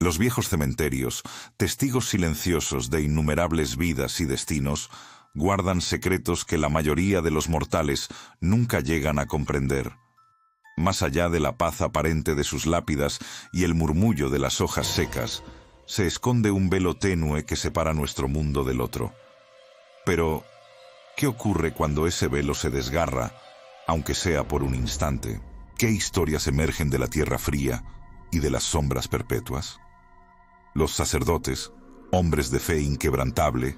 Los viejos cementerios, testigos silenciosos de innumerables vidas y destinos, guardan secretos que la mayoría de los mortales nunca llegan a comprender. Más allá de la paz aparente de sus lápidas y el murmullo de las hojas secas, se esconde un velo tenue que separa nuestro mundo del otro. Pero, ¿qué ocurre cuando ese velo se desgarra, aunque sea por un instante? ¿Qué historias emergen de la tierra fría y de las sombras perpetuas? Los sacerdotes, hombres de fe inquebrantable,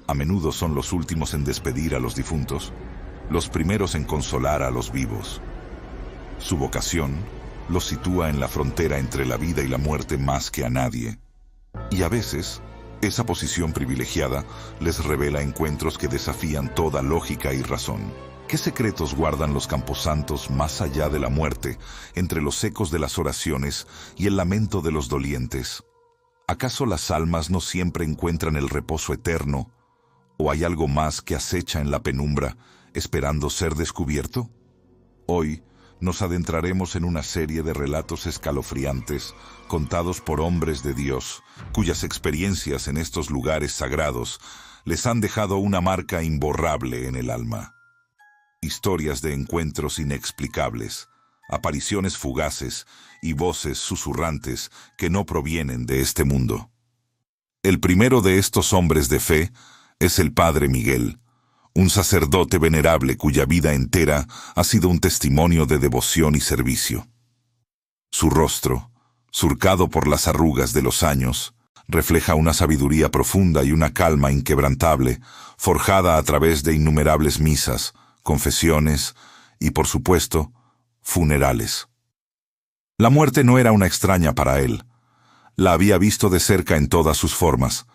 a menudo son los últimos en despedir a los difuntos, los primeros en consolar a los vivos. Su vocación los sitúa en la frontera entre la vida y la muerte más que a nadie. Y a veces, esa posición privilegiada les revela encuentros que desafían toda lógica y razón. ¿Qué secretos guardan los camposantos más allá de la muerte, entre los ecos de las oraciones y el lamento de los dolientes? ¿Acaso las almas no siempre encuentran el reposo eterno? ¿O hay algo más que acecha en la penumbra, esperando ser descubierto? Hoy nos adentraremos en una serie de relatos escalofriantes, contados por hombres de Dios, cuyas experiencias en estos lugares sagrados les han dejado una marca imborrable en el alma. Historias de encuentros inexplicables, apariciones fugaces y voces susurrantes que no provienen de este mundo. El primero de estos hombres de fe es el Padre Miguel, un sacerdote venerable cuya vida entera ha sido un testimonio de devoción y servicio. Su rostro, surcado por las arrugas de los años, refleja una sabiduría profunda y una calma inquebrantable, forjada a través de innumerables misas, confesiones y, por supuesto, funerales. La muerte no era una extraña para él. La había visto de cerca en todas sus formas,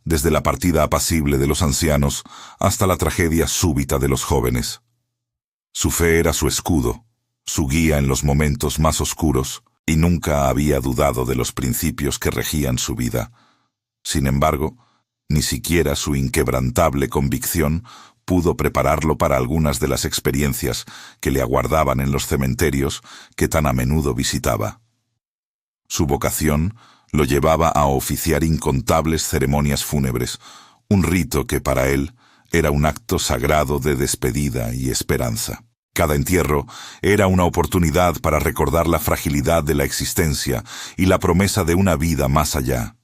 desde la partida apacible de los ancianos hasta la tragedia súbita de los jóvenes. Su fe era su escudo, su guía en los momentos más oscuros, y nunca había dudado de los principios que regían su vida. Sin embargo, ni siquiera su inquebrantable convicción pudo prepararlo para algunas de las experiencias que le aguardaban en los cementerios que tan a menudo visitaba. Su vocación lo llevaba a oficiar incontables ceremonias fúnebres, un rito que para él era un acto sagrado de despedida y esperanza. Cada entierro era una oportunidad para recordar la fragilidad de la existencia y la promesa de una vida más allá.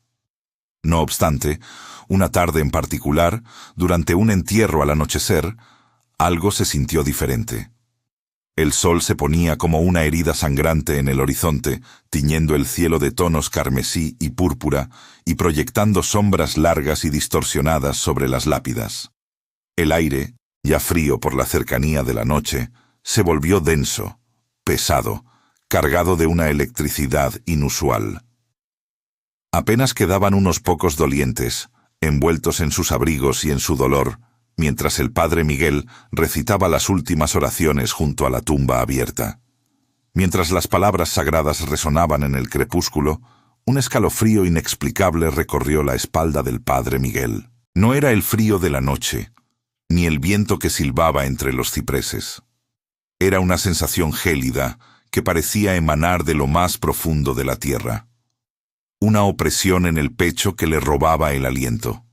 No obstante, una tarde en particular, durante un entierro al anochecer, algo se sintió diferente. El sol se ponía como una herida sangrante en el horizonte, tiñendo el cielo de tonos carmesí y púrpura y proyectando sombras largas y distorsionadas sobre las lápidas. El aire, ya frío por la cercanía de la noche, se volvió denso, pesado, cargado de una electricidad inusual. Apenas quedaban unos pocos dolientes, envueltos en sus abrigos y en su dolor, mientras el Padre Miguel recitaba las últimas oraciones junto a la tumba abierta. Mientras las palabras sagradas resonaban en el crepúsculo, un escalofrío inexplicable recorrió la espalda del Padre Miguel. No era el frío de la noche, ni el viento que silbaba entre los cipreses. Era una sensación gélida que parecía emanar de lo más profundo de la tierra. Una opresión en el pecho que le robaba el aliento.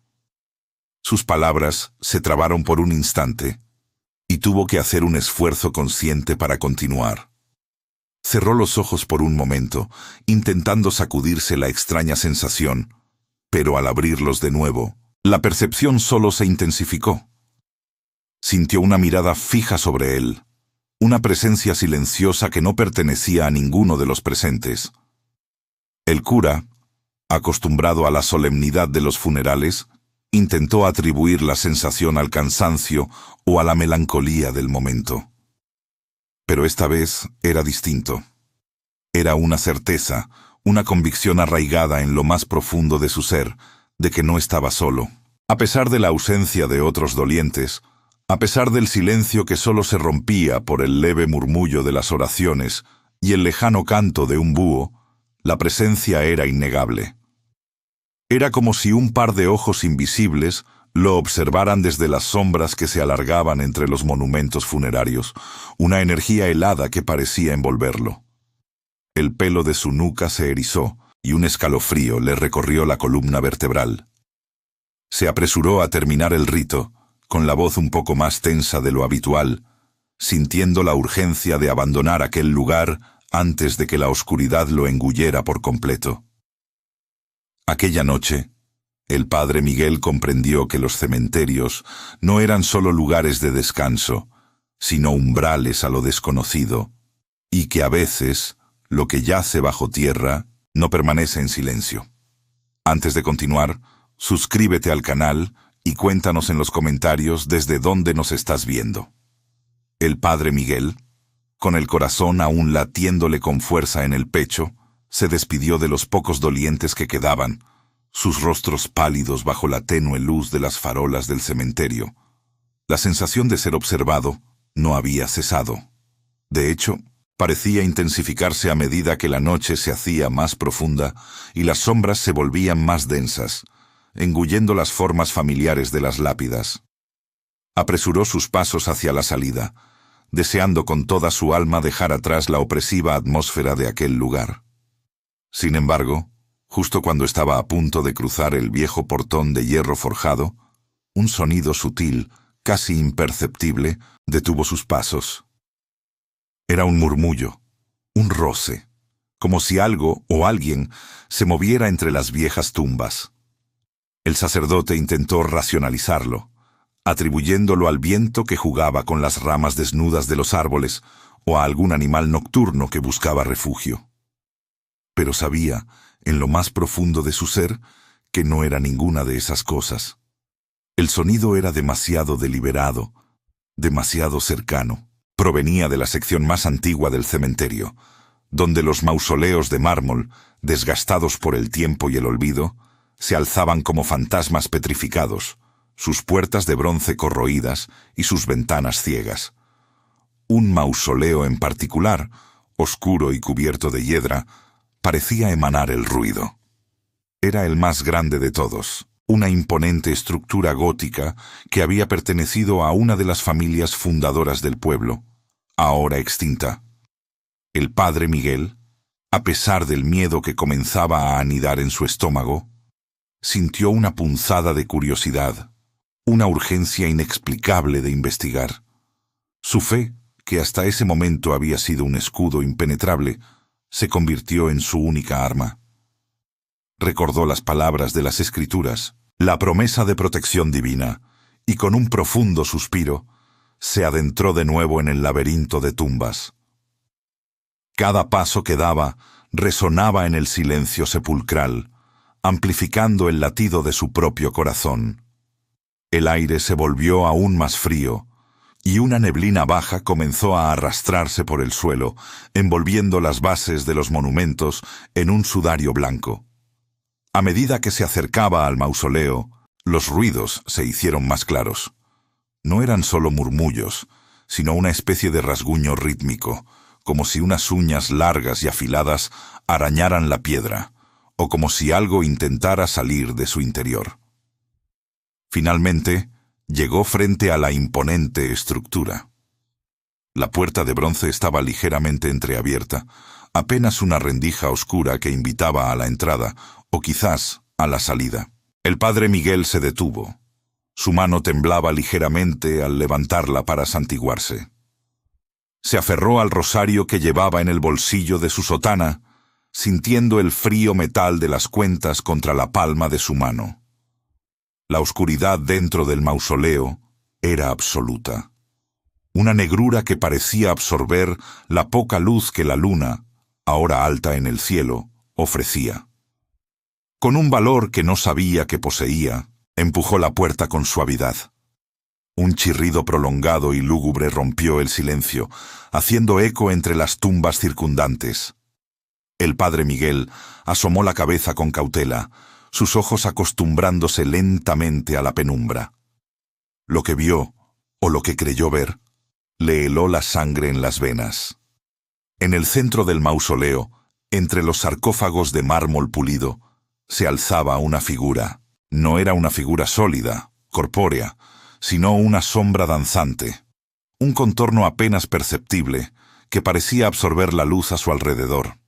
Sus palabras se trabaron por un instante, y tuvo que hacer un esfuerzo consciente para continuar. Cerró los ojos por un momento, intentando sacudirse la extraña sensación, pero al abrirlos de nuevo, la percepción solo se intensificó. Sintió una mirada fija sobre él, una presencia silenciosa que no pertenecía a ninguno de los presentes. El cura, acostumbrado a la solemnidad de los funerales, intentó atribuir la sensación al cansancio o a la melancolía del momento. Pero esta vez era distinto. Era una certeza, una convicción arraigada en lo más profundo de su ser, de que no estaba solo. A pesar de la ausencia de otros dolientes, a pesar del silencio que solo se rompía por el leve murmullo de las oraciones y el lejano canto de un búho, la presencia era innegable. Era como si un par de ojos invisibles lo observaran desde las sombras que se alargaban entre los monumentos funerarios, una energía helada que parecía envolverlo. El pelo de su nuca se erizó, y un escalofrío le recorrió la columna vertebral. Se apresuró a terminar el rito, con la voz un poco más tensa de lo habitual, sintiendo la urgencia de abandonar aquel lugar antes de que la oscuridad lo engullera por completo. Aquella noche, el padre Miguel comprendió que los cementerios no eran solo lugares de descanso, sino umbrales a lo desconocido, y que a veces lo que yace bajo tierra no permanece en silencio. Antes de continuar, suscríbete al canal y cuéntanos en los comentarios desde dónde nos estás viendo. El padre Miguel, con el corazón aún latiéndole con fuerza en el pecho, se despidió de los pocos dolientes que quedaban, sus rostros pálidos bajo la tenue luz de las farolas del cementerio. La sensación de ser observado no había cesado. De hecho, parecía intensificarse a medida que la noche se hacía más profunda y las sombras se volvían más densas, engullendo las formas familiares de las lápidas. Apresuró sus pasos hacia la salida, deseando con toda su alma dejar atrás la opresiva atmósfera de aquel lugar. Sin embargo, justo cuando estaba a punto de cruzar el viejo portón de hierro forjado, un sonido sutil, casi imperceptible, detuvo sus pasos. Era un murmullo, un roce, como si algo o alguien se moviera entre las viejas tumbas. El sacerdote intentó racionalizarlo, atribuyéndolo al viento que jugaba con las ramas desnudas de los árboles o a algún animal nocturno que buscaba refugio. Pero sabía, en lo más profundo de su ser, que no era ninguna de esas cosas. El sonido era demasiado deliberado, demasiado cercano. Provenía de la sección más antigua del cementerio, donde los mausoleos de mármol, desgastados por el tiempo y el olvido, se alzaban como fantasmas petrificados, sus puertas de bronce corroídas y sus ventanas ciegas. Un mausoleo en particular, oscuro y cubierto de hiedra, parecía emanar el ruido. Era el más grande de todos, una imponente estructura gótica que había pertenecido a una de las familias fundadoras del pueblo, ahora extinta. El padre Miguel, a pesar del miedo que comenzaba a anidar en su estómago, sintió una punzada de curiosidad, una urgencia inexplicable de investigar. Su fe, que hasta ese momento había sido un escudo impenetrable, se convirtió en su única arma. Recordó las palabras de las Escrituras, la promesa de protección divina, y con un profundo suspiro, se adentró de nuevo en el laberinto de tumbas. Cada paso que daba resonaba en el silencio sepulcral, amplificando el latido de su propio corazón. El aire se volvió aún más frío, y una neblina baja comenzó a arrastrarse por el suelo, envolviendo las bases de los monumentos en un sudario blanco. A medida que se acercaba al mausoleo, los ruidos se hicieron más claros. No eran solo murmullos, sino una especie de rasguño rítmico, como si unas uñas largas y afiladas arañaran la piedra, o como si algo intentara salir de su interior. Finalmente, llegó frente a la imponente estructura. La puerta de bronce estaba ligeramente entreabierta, apenas una rendija oscura que invitaba a la entrada, o quizás a la salida. El padre Miguel se detuvo. Su mano temblaba ligeramente al levantarla para santiguarse. Se aferró al rosario que llevaba en el bolsillo de su sotana, sintiendo el frío metal de las cuentas contra la palma de su mano. La oscuridad dentro del mausoleo era absoluta. Una negrura que parecía absorber la poca luz que la luna, ahora alta en el cielo, ofrecía. Con un valor que no sabía que poseía, empujó la puerta con suavidad. Un chirrido prolongado y lúgubre rompió el silencio, haciendo eco entre las tumbas circundantes. El padre Miguel asomó la cabeza con cautela, sus ojos acostumbrándose lentamente a la penumbra. Lo que vio, o lo que creyó ver, le heló la sangre en las venas. En el centro del mausoleo, entre los sarcófagos de mármol pulido, se alzaba una figura. No era una figura sólida, corpórea, sino una sombra danzante, un contorno apenas perceptible que parecía absorber la luz a su alrededor.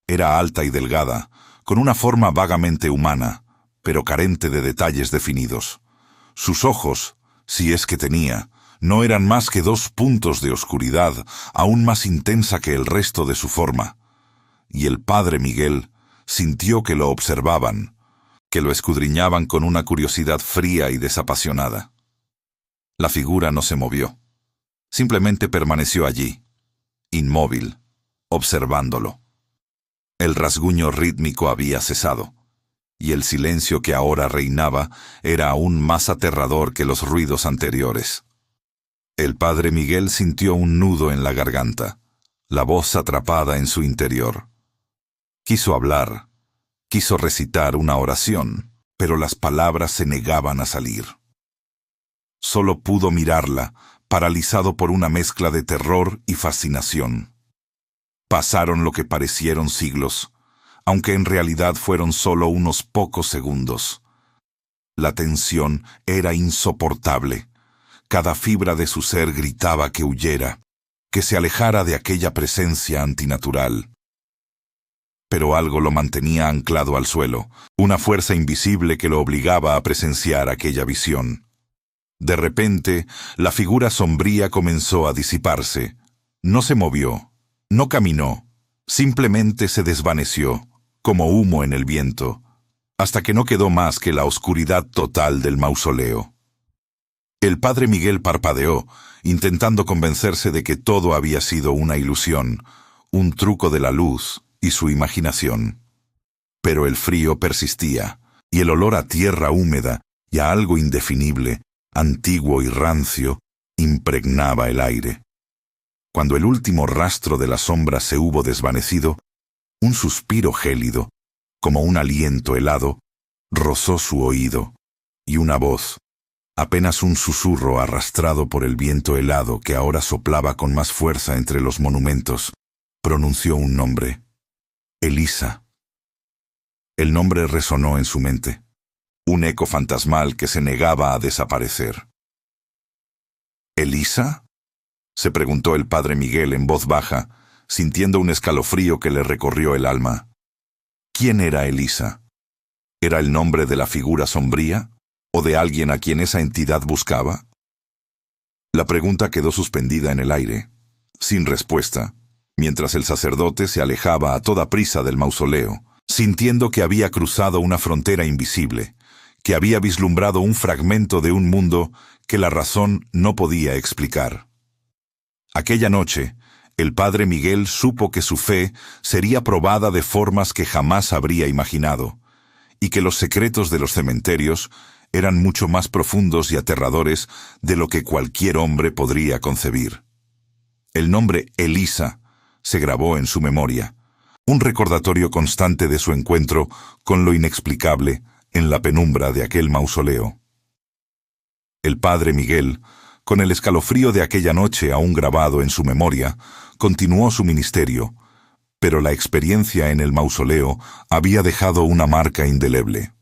Era alta y delgada, con una forma vagamente humana, pero carente de detalles definidos. Sus ojos, si es que tenía, no eran más que 2 puntos de oscuridad, aún más intensa que el resto de su forma. Y el padre Miguel sintió que lo observaban, que lo escudriñaban con una curiosidad fría y desapasionada. La figura no se movió. Simplemente permaneció allí, inmóvil, observándolo. El rasguño rítmico había cesado, y el silencio que ahora reinaba era aún más aterrador que los ruidos anteriores. El padre Miguel sintió un nudo en la garganta, la voz atrapada en su interior. Quiso hablar, quiso recitar una oración, pero las palabras se negaban a salir. Solo pudo mirarla, paralizado por una mezcla de terror y fascinación. Pasaron lo que parecieron siglos, aunque en realidad fueron solo unos pocos segundos. La tensión era insoportable. Cada fibra de su ser gritaba que huyera, que se alejara de aquella presencia antinatural. Pero algo lo mantenía anclado al suelo, una fuerza invisible que lo obligaba a presenciar aquella visión. De repente, la figura sombría comenzó a disiparse. No se movió, no caminó, simplemente se desvaneció, como humo en el viento, hasta que no quedó más que la oscuridad total del mausoleo. El padre Miguel parpadeó, intentando convencerse de que todo había sido una ilusión, un truco de la luz y su imaginación. Pero el frío persistía, y el olor a tierra húmeda y a algo indefinible, antiguo y rancio, impregnaba el aire. Cuando el último rastro de la sombra se hubo desvanecido, un suspiro gélido, como un aliento helado, rozó su oído, y una voz, apenas un susurro arrastrado por el viento helado que ahora soplaba con más fuerza entre los monumentos, pronunció un nombre: Elisa. El nombre resonó en su mente, un eco fantasmal que se negaba a desaparecer. ¿Elisa?, se preguntó el padre Miguel en voz baja, sintiendo un escalofrío que le recorrió el alma. ¿Quién era Elisa? ¿Era el nombre de la figura sombría? ¿O de alguien a quien esa entidad buscaba? La pregunta quedó suspendida en el aire, sin respuesta, mientras el sacerdote se alejaba a toda prisa del mausoleo, sintiendo que había cruzado una frontera invisible, que había vislumbrado un fragmento de un mundo que la razón no podía explicar. Aquella noche, el padre Miguel supo que su fe sería probada de formas que jamás habría imaginado, y que los secretos de los cementerios eran mucho más profundos y aterradores de lo que cualquier hombre podría concebir. El nombre Elisa se grabó en su memoria, un recordatorio constante de su encuentro con lo inexplicable en la penumbra de aquel mausoleo. El padre Miguel, con el escalofrío de aquella noche aún grabado en su memoria, continuó su ministerio, pero la experiencia en el mausoleo había dejado una marca indeleble.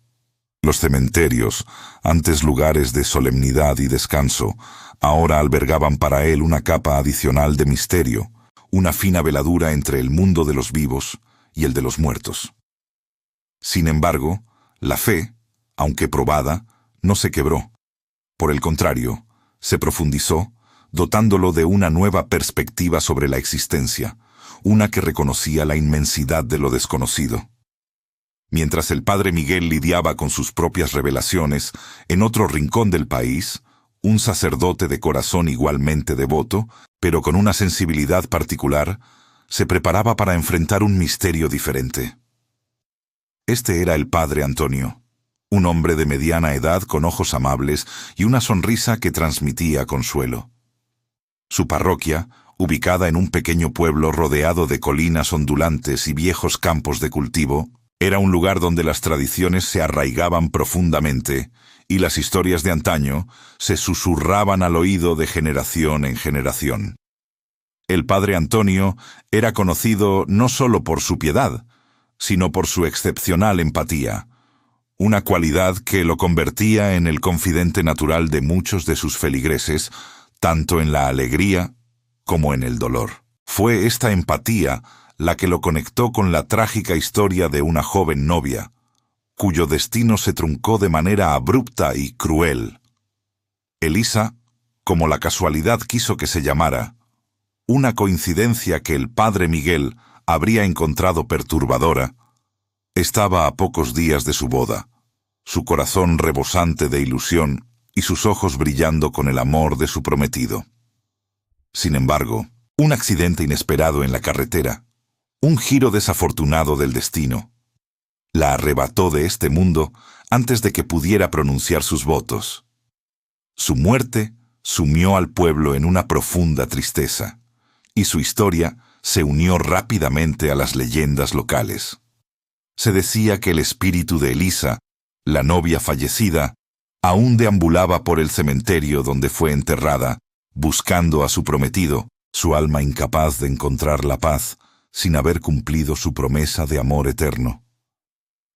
Los cementerios, antes lugares de solemnidad y descanso, ahora albergaban para él una capa adicional de misterio, una fina veladura entre el mundo de los vivos y el de los muertos. Sin embargo, la fe, aunque probada, no se quebró. Por el contrario, se profundizó, dotándolo de una nueva perspectiva sobre la existencia, una que reconocía la inmensidad de lo desconocido. Mientras el padre Miguel lidiaba con sus propias revelaciones, en otro rincón del país, un sacerdote de corazón igualmente devoto, pero con una sensibilidad particular, se preparaba para enfrentar un misterio diferente. Este era el padre Antonio, un hombre de mediana edad con ojos amables y una sonrisa que transmitía consuelo. Su parroquia, ubicada en un pequeño pueblo rodeado de colinas ondulantes y viejos campos de cultivo, era un lugar donde las tradiciones se arraigaban profundamente y las historias de antaño se susurraban al oído de generación en generación. El padre Antonio era conocido no solo por su piedad, sino por su excepcional empatía, una cualidad que lo convertía en el confidente natural de muchos de sus feligreses, tanto en la alegría como en el dolor. Fue esta empatía la que lo conectó con la trágica historia de una joven novia, cuyo destino se truncó de manera abrupta y cruel. Elisa, como la casualidad quiso que se llamara, una coincidencia que el padre Miguel habría encontrado perturbadora, estaba a pocos días de su boda, su corazón rebosante de ilusión y sus ojos brillando con el amor de su prometido. Sin embargo, un accidente inesperado en la carretera, un giro desafortunado del destino, la arrebató de este mundo antes de que pudiera pronunciar sus votos. Su muerte sumió al pueblo en una profunda tristeza, y su historia se unió rápidamente a las leyendas locales. Se decía que el espíritu de Elisa, la novia fallecida, aún deambulaba por el cementerio donde fue enterrada, buscando a su prometido, su alma incapaz de encontrar la paz, sin haber cumplido su promesa de amor eterno.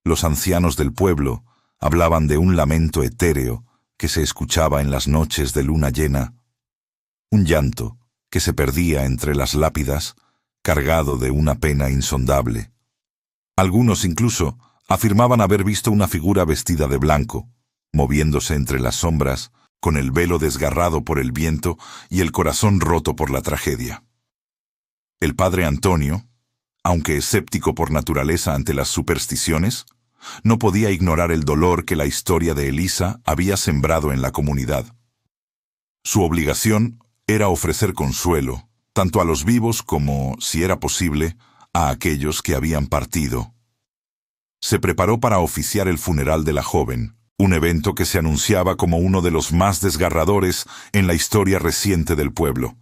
Los ancianos del pueblo hablaban de un lamento etéreo que se escuchaba en las noches de luna llena, un llanto que se perdía entre las lápidas, cargado de una pena insondable. Algunos incluso afirmaban haber visto una figura vestida de blanco, moviéndose entre las sombras, con el velo desgarrado por el viento y el corazón roto por la tragedia. El padre Antonio, aunque escéptico por naturaleza ante las supersticiones, no podía ignorar el dolor que la historia de Elisa había sembrado en la comunidad. Su obligación era ofrecer consuelo, tanto a los vivos como, si era posible, a aquellos que habían partido. Se preparó para oficiar el funeral de la joven, un evento que se anunciaba como uno de los más desgarradores en la historia reciente del pueblo.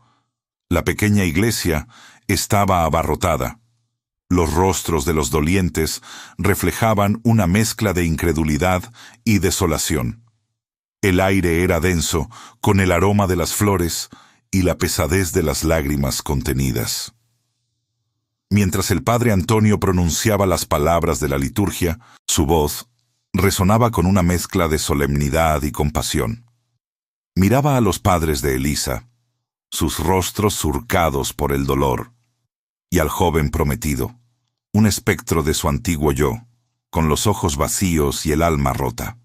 La pequeña iglesia estaba abarrotada. Los rostros de los dolientes reflejaban una mezcla de incredulidad y desolación. El aire era denso, con el aroma de las flores y la pesadez de las lágrimas contenidas. Mientras el padre Antonio pronunciaba las palabras de la liturgia, su voz resonaba con una mezcla de solemnidad y compasión. Miraba a los padres de Elisa, sus rostros surcados por el dolor, y al joven prometido, un espectro de su antiguo yo, con los ojos vacíos y el alma rota.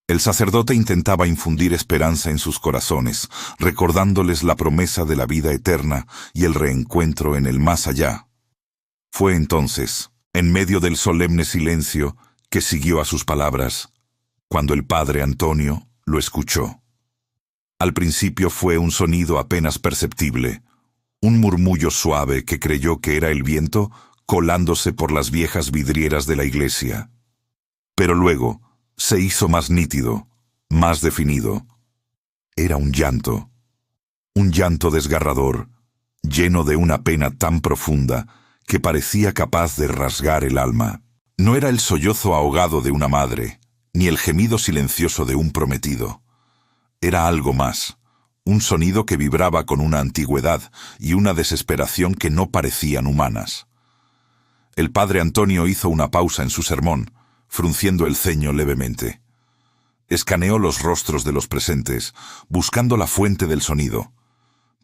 El sacerdote intentaba infundir esperanza en sus corazones, recordándoles la promesa de la vida eterna y el reencuentro en el más allá. Fue entonces, en medio del solemne silencio que siguió a sus palabras, cuando el padre Antonio lo escuchó. Al principio fue un sonido apenas perceptible, un murmullo suave que creyó que era el viento colándose por las viejas vidrieras de la iglesia. Pero luego se hizo más nítido, más definido. Era un llanto desgarrador, lleno de una pena tan profunda que parecía capaz de rasgar el alma. No era el sollozo ahogado de una madre, ni el gemido silencioso de un prometido. Era algo más, un sonido que vibraba con una antigüedad y una desesperación que no parecían humanas. El padre Antonio hizo una pausa en su sermón, frunciendo el ceño levemente. Escaneó los rostros de los presentes, buscando la fuente del sonido,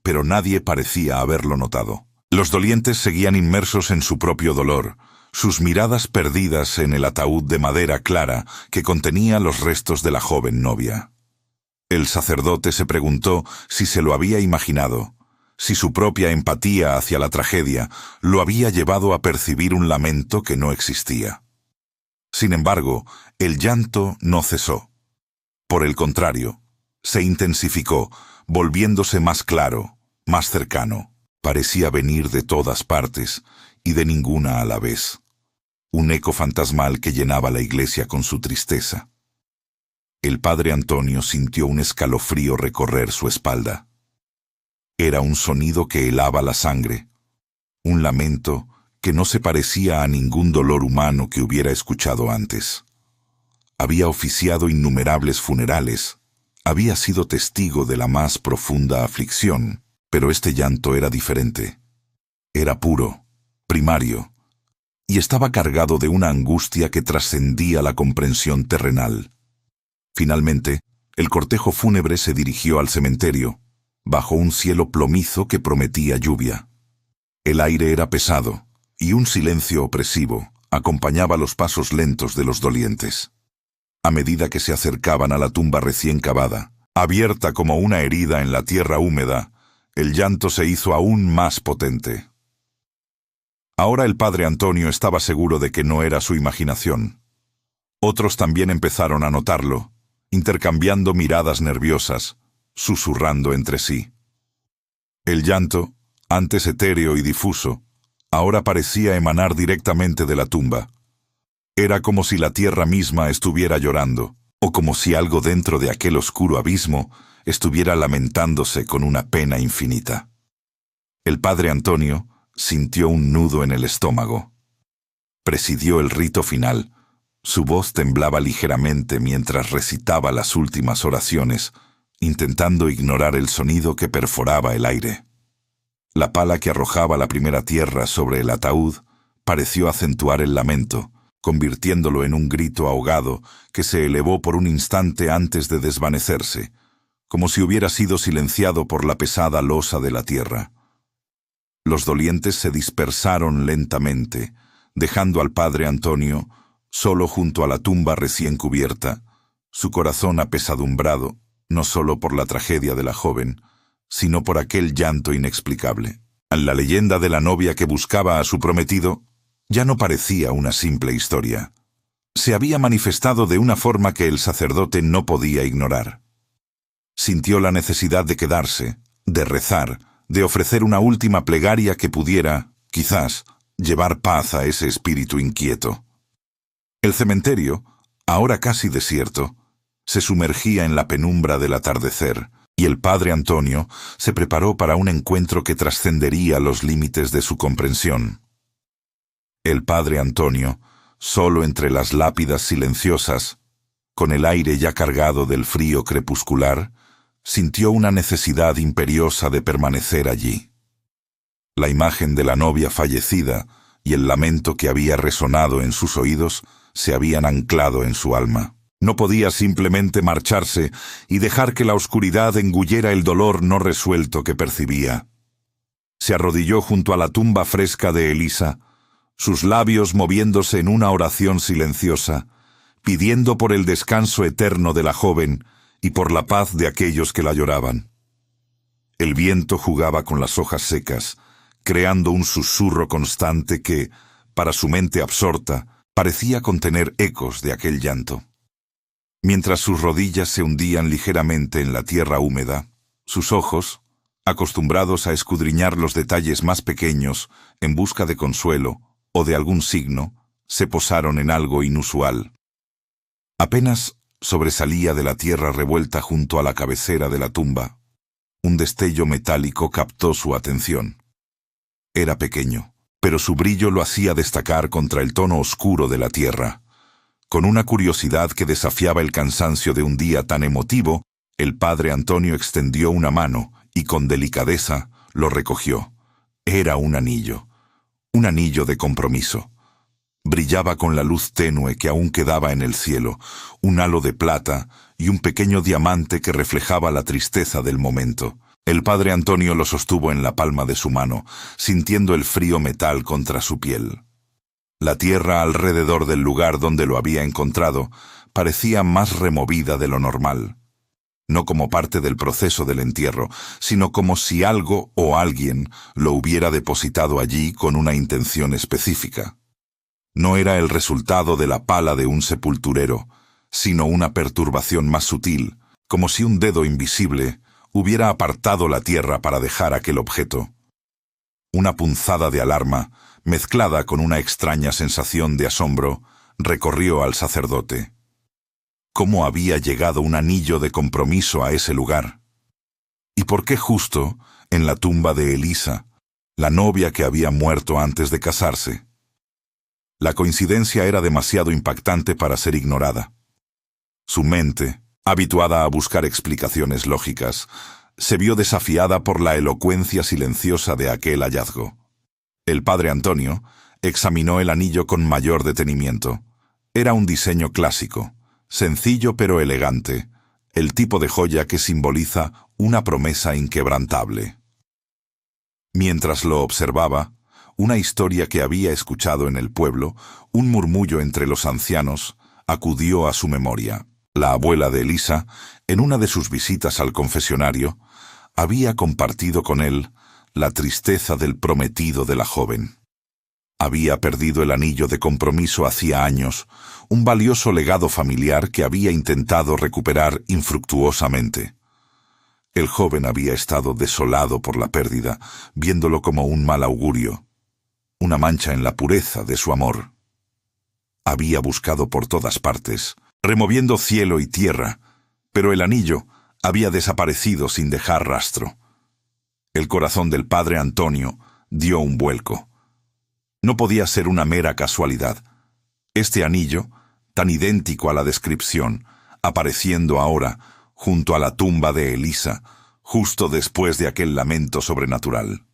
pero nadie parecía haberlo notado. Los dolientes seguían inmersos en su propio dolor, sus miradas perdidas en el ataúd de madera clara que contenía los restos de la joven novia. El sacerdote se preguntó si se lo había imaginado, si su propia empatía hacia la tragedia lo había llevado a percibir un lamento que no existía. Sin embargo, el llanto no cesó. Por el contrario, se intensificó, volviéndose más claro, más cercano. Parecía venir de todas partes y de ninguna a la vez. Un eco fantasmal que llenaba la iglesia con su tristeza. El padre Antonio sintió un escalofrío recorrer su espalda. Era un sonido que helaba la sangre, un lamento que no se parecía a ningún dolor humano que hubiera escuchado antes. Había oficiado innumerables funerales, había sido testigo de la más profunda aflicción, pero este llanto era diferente. Era puro, primario, y estaba cargado de una angustia que trascendía la comprensión terrenal. Finalmente, el cortejo fúnebre se dirigió al cementerio, bajo un cielo plomizo que prometía lluvia. El aire era pesado, y un silencio opresivo acompañaba los pasos lentos de los dolientes. A medida que se acercaban a la tumba recién cavada, abierta como una herida en la tierra húmeda, el llanto se hizo aún más potente. Ahora el padre Antonio estaba seguro de que no era su imaginación. Otros también empezaron a notarlo, intercambiando miradas nerviosas, susurrando entre sí. El llanto, antes etéreo y difuso, ahora parecía emanar directamente de la tumba. Era como si la tierra misma estuviera llorando, o como si algo dentro de aquel oscuro abismo estuviera lamentándose con una pena infinita. El padre Antonio sintió un nudo en el estómago. Presidió el rito final. Su voz temblaba ligeramente mientras recitaba las últimas oraciones, intentando ignorar el sonido que perforaba el aire. La pala que arrojaba la primera tierra sobre el ataúd pareció acentuar el lamento, convirtiéndolo en un grito ahogado que se elevó por un instante antes de desvanecerse, como si hubiera sido silenciado por la pesada losa de la tierra. Los dolientes se dispersaron lentamente, dejando al padre Antonio solo junto a la tumba recién cubierta, su corazón apesadumbrado, no solo por la tragedia de la joven, sino por aquel llanto inexplicable. La leyenda de la novia que buscaba a su prometido ya no parecía una simple historia. Se había manifestado de una forma que el sacerdote no podía ignorar. Sintió la necesidad de quedarse, de rezar, de ofrecer una última plegaria que pudiera, quizás, llevar paz a ese espíritu inquieto. El cementerio, ahora casi desierto, se sumergía en la penumbra del atardecer, y el padre Antonio se preparó para un encuentro que trascendería los límites de su comprensión. El padre Antonio, solo entre las lápidas silenciosas, con el aire ya cargado del frío crepuscular, sintió una necesidad imperiosa de permanecer allí. La imagen de la novia fallecida y el lamento que había resonado en sus oídos se habían anclado en su alma. No podía simplemente marcharse y dejar que la oscuridad engullera el dolor no resuelto que percibía. Se arrodilló junto a la tumba fresca de Elisa, sus labios moviéndose en una oración silenciosa, pidiendo por el descanso eterno de la joven y por la paz de aquellos que la lloraban. El viento jugaba con las hojas secas, creando un susurro constante que, para su mente absorta, parecía contener ecos de aquel llanto. Mientras sus rodillas se hundían ligeramente en la tierra húmeda, sus ojos, acostumbrados a escudriñar los detalles más pequeños en busca de consuelo o de algún signo, se posaron en algo inusual. Apenas sobresalía de la tierra revuelta junto a la cabecera de la tumba. Un destello metálico captó su atención. Era pequeño, pero su brillo lo hacía destacar contra el tono oscuro de la tierra. Con una curiosidad que desafiaba el cansancio de un día tan emotivo, el padre Antonio extendió una mano y con delicadeza lo recogió. Era un anillo de compromiso. Brillaba con la luz tenue que aún quedaba en el cielo, un halo de plata y un pequeño diamante que reflejaba la tristeza del momento. El padre Antonio lo sostuvo en la palma de su mano, sintiendo el frío metal contra su piel. La tierra alrededor del lugar donde lo había encontrado parecía más removida de lo normal. No como parte del proceso del entierro, sino como si algo o alguien lo hubiera depositado allí con una intención específica. No era el resultado de la pala de un sepulturero, sino una perturbación más sutil, como si un dedo invisible hubiera apartado la tierra para dejar aquel objeto. Una punzada de alarma, mezclada con una extraña sensación de asombro, recorrió al sacerdote. ¿Cómo había llegado un anillo de compromiso a ese lugar? ¿Y por qué justo en la tumba de Elisa, la novia que había muerto antes de casarse? La coincidencia era demasiado impactante para ser ignorada. Su mente, habituada a buscar explicaciones lógicas, se vio desafiada por la elocuencia silenciosa de aquel hallazgo. El padre Antonio examinó el anillo con mayor detenimiento. Era un diseño clásico, sencillo pero elegante, el tipo de joya que simboliza una promesa inquebrantable. Mientras lo observaba, una historia que había escuchado en el pueblo, un murmullo entre los ancianos, acudió a su memoria. La abuela de Elisa, en una de sus visitas al confesionario, había compartido con él la tristeza del prometido de la joven. Había perdido el anillo de compromiso hacía años, un valioso legado familiar que había intentado recuperar infructuosamente. El joven había estado desolado por la pérdida, viéndolo como un mal augurio, una mancha en la pureza de su amor. Había buscado por todas partes, removiendo cielo y tierra, pero el anillo había desaparecido sin dejar rastro. El corazón del padre Antonio dio un vuelco. No podía ser una mera casualidad. Este anillo, tan idéntico a la descripción, apareciendo ahora junto a la tumba de Elisa, justo después de aquel lamento sobrenatural.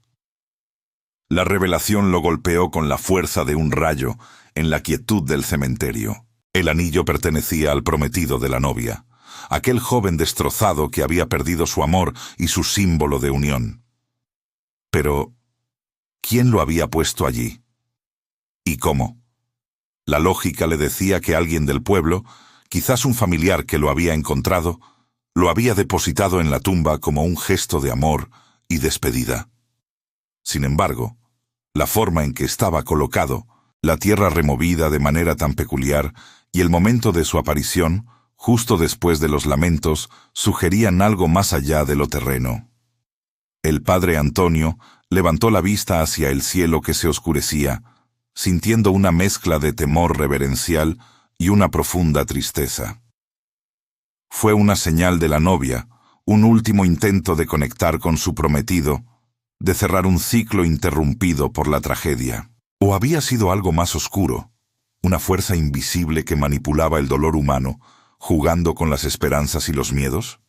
La revelación lo golpeó con la fuerza de un rayo en la quietud del cementerio. El anillo pertenecía al prometido de la novia, aquel joven destrozado que había perdido su amor y su símbolo de unión. Pero, ¿quién lo había puesto allí? ¿Y cómo? La lógica le decía que alguien del pueblo, quizás un familiar que lo había encontrado, lo había depositado en la tumba como un gesto de amor y despedida. Sin embargo, la forma en que estaba colocado, la tierra removida de manera tan peculiar y el momento de su aparición, justo después de los lamentos, sugerían algo más allá de lo terreno. El padre Antonio levantó la vista hacia el cielo que se oscurecía, sintiendo una mezcla de temor reverencial y una profunda tristeza. Fue una señal de la novia, un último intento de conectar con su prometido, de cerrar un ciclo interrumpido por la tragedia. ¿O había sido algo más oscuro, una fuerza invisible que manipulaba el dolor humano, jugando con las esperanzas y los miedos?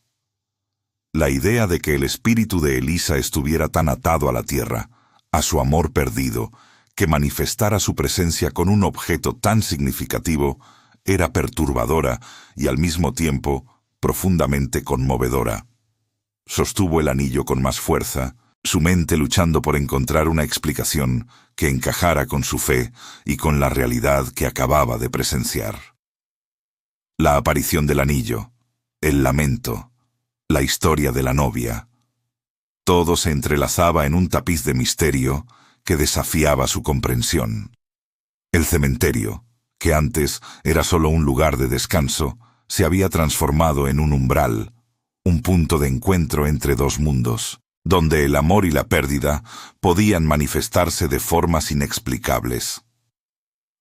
La idea de que el espíritu de Elisa estuviera tan atado a la tierra, a su amor perdido, que manifestara su presencia con un objeto tan significativo, era perturbadora y al mismo tiempo profundamente conmovedora. Sostuvo el anillo con más fuerza, su mente luchando por encontrar una explicación que encajara con su fe y con la realidad que acababa de presenciar. La aparición del anillo, el lamento, la historia de la novia. Todo se entrelazaba en un tapiz de misterio que desafiaba su comprensión. El cementerio, que antes era solo un lugar de descanso, se había transformado en un umbral, un punto de encuentro entre dos mundos, donde el amor y la pérdida podían manifestarse de formas inexplicables.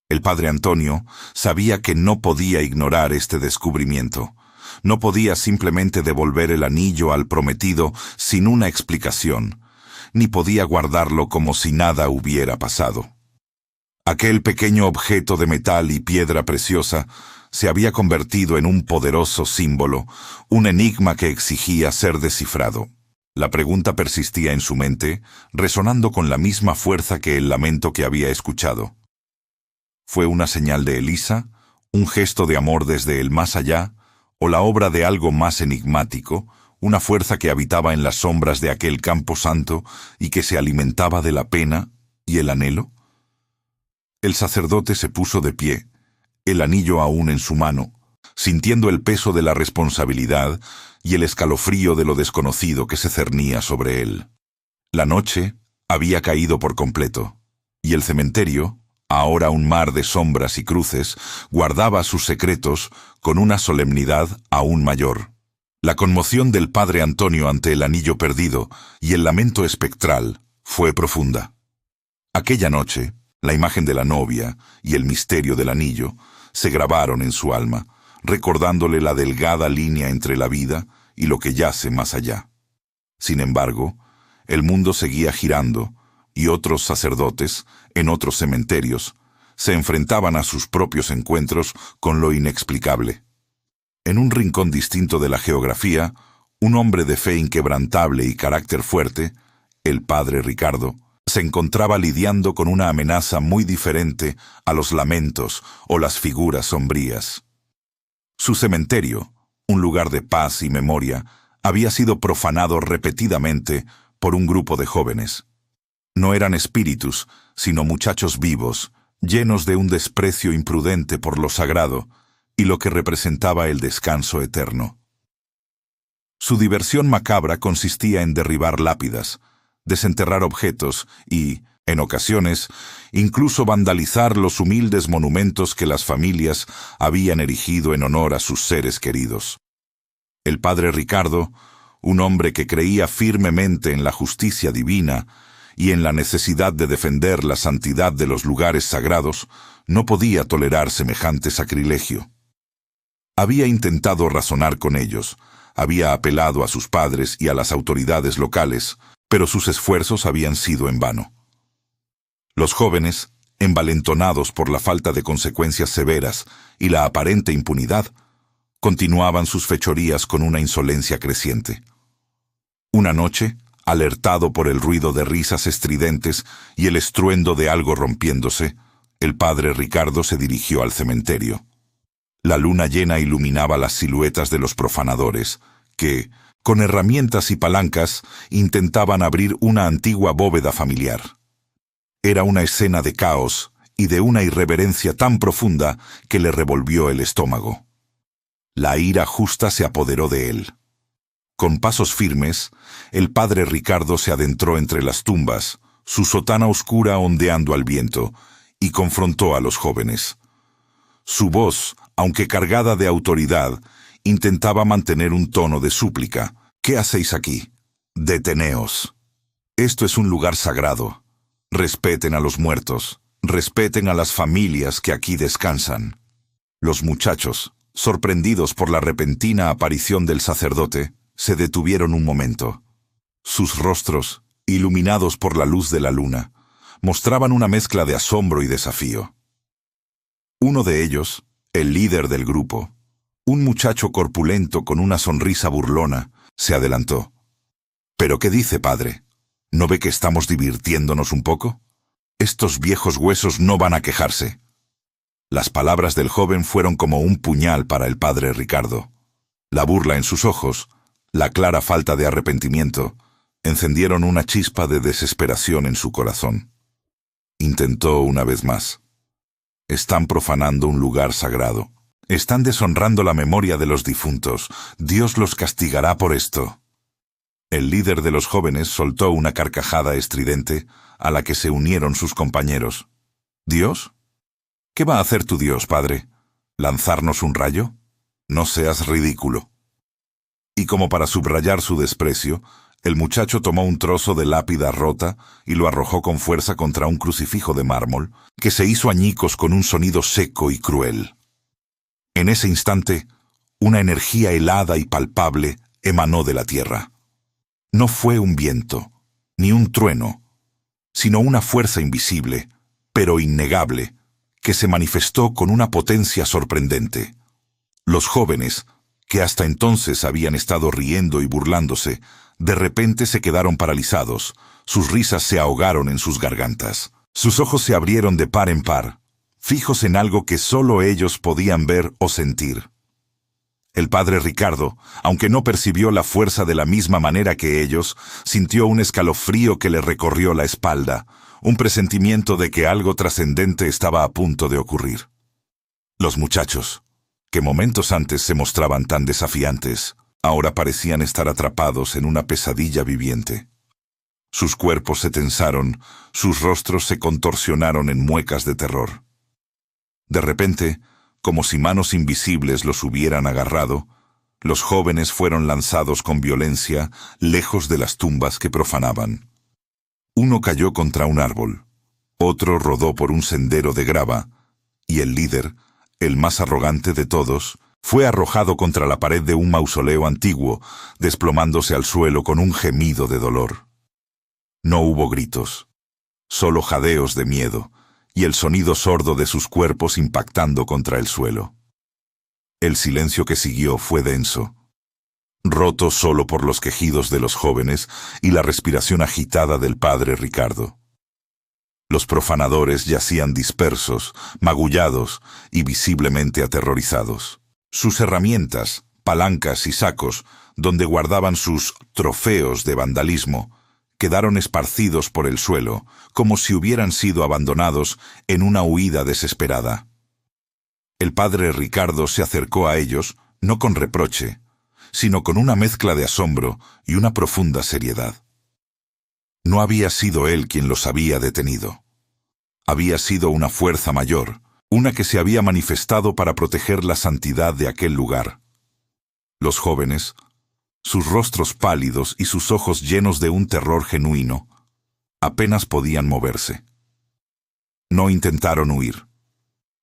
El padre Antonio sabía que no podía ignorar este descubrimiento. No podía simplemente devolver el anillo al prometido sin una explicación, ni podía guardarlo como si nada hubiera pasado. Aquel pequeño objeto de metal y piedra preciosa se había convertido en un poderoso símbolo, un enigma que exigía ser descifrado. La pregunta persistía en su mente, resonando con la misma fuerza que el lamento que había escuchado. ¿Fue una señal de Elisa, un gesto de amor desde el más allá, o la obra de algo más enigmático, una fuerza que habitaba en las sombras de aquel campo santo y que se alimentaba de la pena y el anhelo? El sacerdote se puso de pie, el anillo aún en su mano, sintiendo el peso de la responsabilidad y el escalofrío de lo desconocido que se cernía sobre él. La noche había caído por completo, y el cementerio, ahora un mar de sombras y cruces, guardaba sus secretos con una solemnidad aún mayor. La conmoción del padre Antonio ante el anillo perdido y el lamento espectral fue profunda. Aquella noche, la imagen de la novia y el misterio del anillo se grabaron en su alma, recordándole la delgada línea entre la vida y lo que yace más allá. Sin embargo, el mundo seguía girando, y otros sacerdotes, en otros cementerios, se enfrentaban a sus propios encuentros con lo inexplicable. En un rincón distinto de la geografía, un hombre de fe inquebrantable y carácter fuerte, el padre Ricardo, se encontraba lidiando con una amenaza muy diferente a los lamentos o las figuras sombrías. Su cementerio, un lugar de paz y memoria, había sido profanado repetidamente por un grupo de jóvenes. No eran espíritus, sino muchachos vivos, llenos de un desprecio imprudente por lo sagrado y lo que representaba el descanso eterno. Su diversión macabra consistía en derribar lápidas, desenterrar objetos y, en ocasiones, incluso vandalizar los humildes monumentos que las familias habían erigido en honor a sus seres queridos. El padre Ricardo, un hombre que creía firmemente en la justicia divina y en la necesidad de defender la santidad de los lugares sagrados, no podía tolerar semejante sacrilegio. Había intentado razonar con ellos, había apelado a sus padres y a las autoridades locales, pero sus esfuerzos habían sido en vano. Los jóvenes, envalentonados por la falta de consecuencias severas y la aparente impunidad, continuaban sus fechorías con una insolencia creciente. Una noche, alertado por el ruido de risas estridentes y el estruendo de algo rompiéndose, el padre Ricardo se dirigió al cementerio. La luna llena iluminaba las siluetas de los profanadores, que, con herramientas y palancas, intentaban abrir una antigua bóveda familiar. Era una escena de caos y de una irreverencia tan profunda que le revolvió el estómago. La ira justa se apoderó de él. Con pasos firmes, el padre Ricardo se adentró entre las tumbas, su sotana oscura ondeando al viento, y confrontó a los jóvenes. Su voz, aunque cargada de autoridad, intentaba mantener un tono de súplica. «¿Qué hacéis aquí? Deteneos. Esto es un lugar sagrado. Respeten a los muertos, respeten a las familias que aquí descansan». Los muchachos, sorprendidos por la repentina aparición del sacerdote, se detuvieron un momento. Sus rostros, iluminados por la luz de la luna, mostraban una mezcla de asombro y desafío. Uno de ellos, el líder del grupo, un muchacho corpulento con una sonrisa burlona, se adelantó. «¿Pero qué dice, padre? ¿No ve que estamos divirtiéndonos un poco? Estos viejos huesos no van a quejarse». Las palabras del joven fueron como un puñal para el padre Ricardo. La burla en sus ojos, la clara falta de arrepentimiento, encendieron una chispa de desesperación en su corazón. Intentó una vez más. «Están profanando un lugar sagrado. Están deshonrando la memoria de los difuntos. Dios los castigará por esto». El líder de los jóvenes soltó una carcajada estridente a la que se unieron sus compañeros. «¿Dios? ¿Qué va a hacer tu Dios, padre? ¿Lanzarnos un rayo? No seas ridículo». Y como para subrayar su desprecio, el muchacho tomó un trozo de lápida rota y lo arrojó con fuerza contra un crucifijo de mármol, que se hizo añicos con un sonido seco y cruel. En ese instante, una energía helada y palpable emanó de la tierra. No fue un viento, ni un trueno, sino una fuerza invisible, pero innegable, que se manifestó con una potencia sorprendente. Los jóvenes, que hasta entonces habían estado riendo y burlándose, de repente se quedaron paralizados, sus risas se ahogaron en sus gargantas. Sus ojos se abrieron de par en par, fijos en algo que solo ellos podían ver o sentir. El padre Ricardo, aunque no percibió la fuerza de la misma manera que ellos, sintió un escalofrío que le recorrió la espalda, un presentimiento de que algo trascendente estaba a punto de ocurrir. Los muchachos, que momentos antes se mostraban tan desafiantes, ahora parecían estar atrapados en una pesadilla viviente. Sus cuerpos se tensaron, sus rostros se contorsionaron en muecas de terror. De repente, como si manos invisibles los hubieran agarrado, los jóvenes fueron lanzados con violencia lejos de las tumbas que profanaban. Uno cayó contra un árbol, otro rodó por un sendero de grava, y el líder, el más arrogante de todos, fue arrojado contra la pared de un mausoleo antiguo, desplomándose al suelo con un gemido de dolor. No hubo gritos, solo jadeos de miedo, y el sonido sordo de sus cuerpos impactando contra el suelo. El silencio que siguió fue denso, roto solo por los quejidos de los jóvenes y la respiración agitada del padre Ricardo. Los profanadores yacían dispersos, magullados y visiblemente aterrorizados. Sus herramientas, palancas y sacos, donde guardaban sus trofeos de vandalismo, quedaron esparcidos por el suelo, como si hubieran sido abandonados en una huida desesperada. El padre Ricardo se acercó a ellos, no con reproche, sino con una mezcla de asombro y una profunda seriedad. No había sido él quien los había detenido. Había sido una fuerza mayor, una que se había manifestado para proteger la santidad de aquel lugar. Los jóvenes, sus rostros pálidos y sus ojos llenos de un terror genuino, apenas podían moverse. No intentaron huir.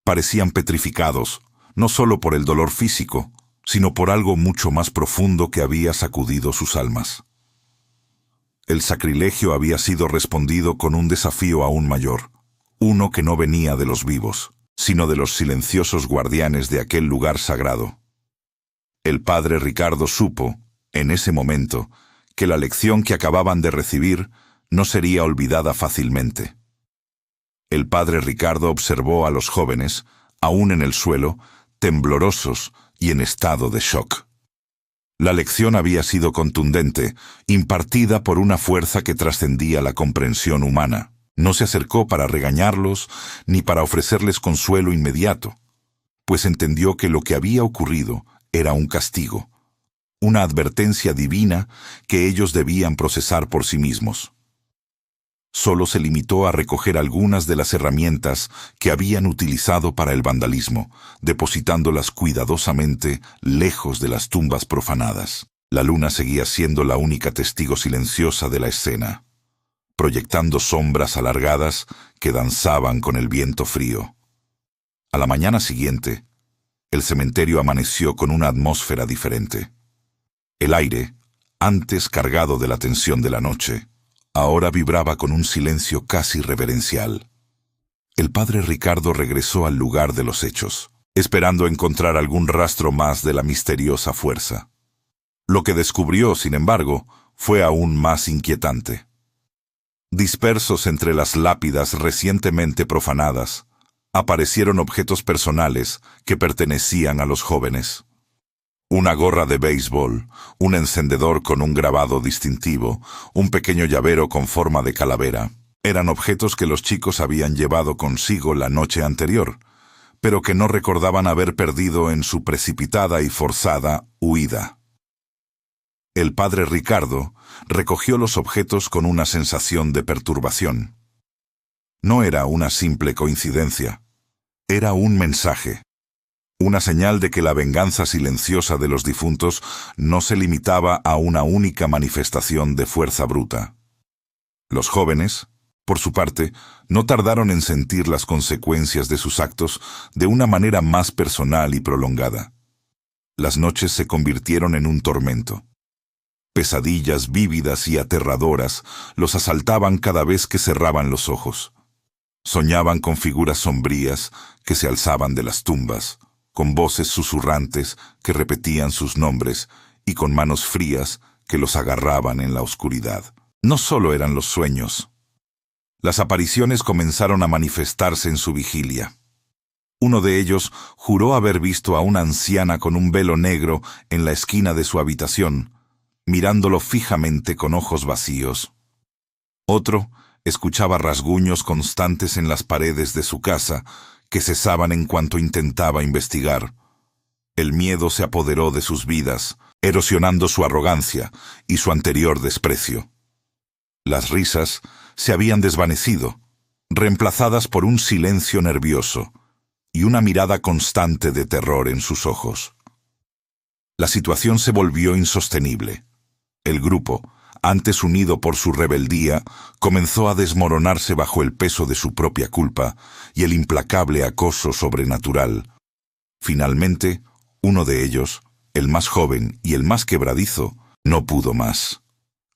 Parecían petrificados, no solo por el dolor físico, sino por algo mucho más profundo que había sacudido sus almas. El sacrilegio había sido respondido con un desafío aún mayor, uno que no venía de los vivos, sino de los silenciosos guardianes de aquel lugar sagrado. El padre Ricardo supo, en ese momento, que la lección que acababan de recibir no sería olvidada fácilmente. El padre Ricardo observó a los jóvenes, aún en el suelo, temblorosos y en estado de shock. La lección había sido contundente, impartida por una fuerza que trascendía la comprensión humana. No se acercó para regañarlos ni para ofrecerles consuelo inmediato, pues entendió que lo que había ocurrido era un castigo, una advertencia divina que ellos debían procesar por sí mismos. Solo se limitó a recoger algunas de las herramientas que habían utilizado para el vandalismo, depositándolas cuidadosamente lejos de las tumbas profanadas. La luna seguía siendo la única testigo silenciosa de la escena, proyectando sombras alargadas que danzaban con el viento frío. A la mañana siguiente, el cementerio amaneció con una atmósfera diferente. El aire, antes cargado de la tensión de la noche, ahora vibraba con un silencio casi reverencial. El padre Ricardo regresó al lugar de los hechos, esperando encontrar algún rastro más de la misteriosa fuerza. Lo que descubrió, sin embargo, fue aún más inquietante. Dispersos entre las lápidas recientemente profanadas, aparecieron objetos personales que pertenecían a los jóvenes. Una gorra de béisbol, un encendedor con un grabado distintivo, un pequeño llavero con forma de calavera. Eran objetos que los chicos habían llevado consigo la noche anterior, pero que no recordaban haber perdido en su precipitada y forzada huida. El padre Ricardo recogió los objetos con una sensación de perturbación. No era una simple coincidencia, era un mensaje. Una señal de que la venganza silenciosa de los difuntos no se limitaba a una única manifestación de fuerza bruta. Los jóvenes, por su parte, no tardaron en sentir las consecuencias de sus actos de una manera más personal y prolongada. Las noches se convirtieron en un tormento. Pesadillas vívidas y aterradoras los asaltaban cada vez que cerraban los ojos. Soñaban con figuras sombrías que se alzaban de las tumbas, con voces susurrantes que repetían sus nombres y con manos frías que los agarraban en la oscuridad. No solo eran los sueños. Las apariciones comenzaron a manifestarse en su vigilia. Uno de ellos juró haber visto a una anciana con un velo negro en la esquina de su habitación, mirándolo fijamente con ojos vacíos. Otro escuchaba rasguños constantes en las paredes de su casa, que cesaban en cuanto intentaba investigar. El miedo se apoderó de sus vidas, erosionando su arrogancia y su anterior desprecio. Las risas se habían desvanecido, reemplazadas por un silencio nervioso y una mirada constante de terror en sus ojos. La situación se volvió insostenible. El grupo, antes unido por su rebeldía, comenzó a desmoronarse bajo el peso de su propia culpa y el implacable acoso sobrenatural. Finalmente, uno de ellos, el más joven y el más quebradizo, no pudo más.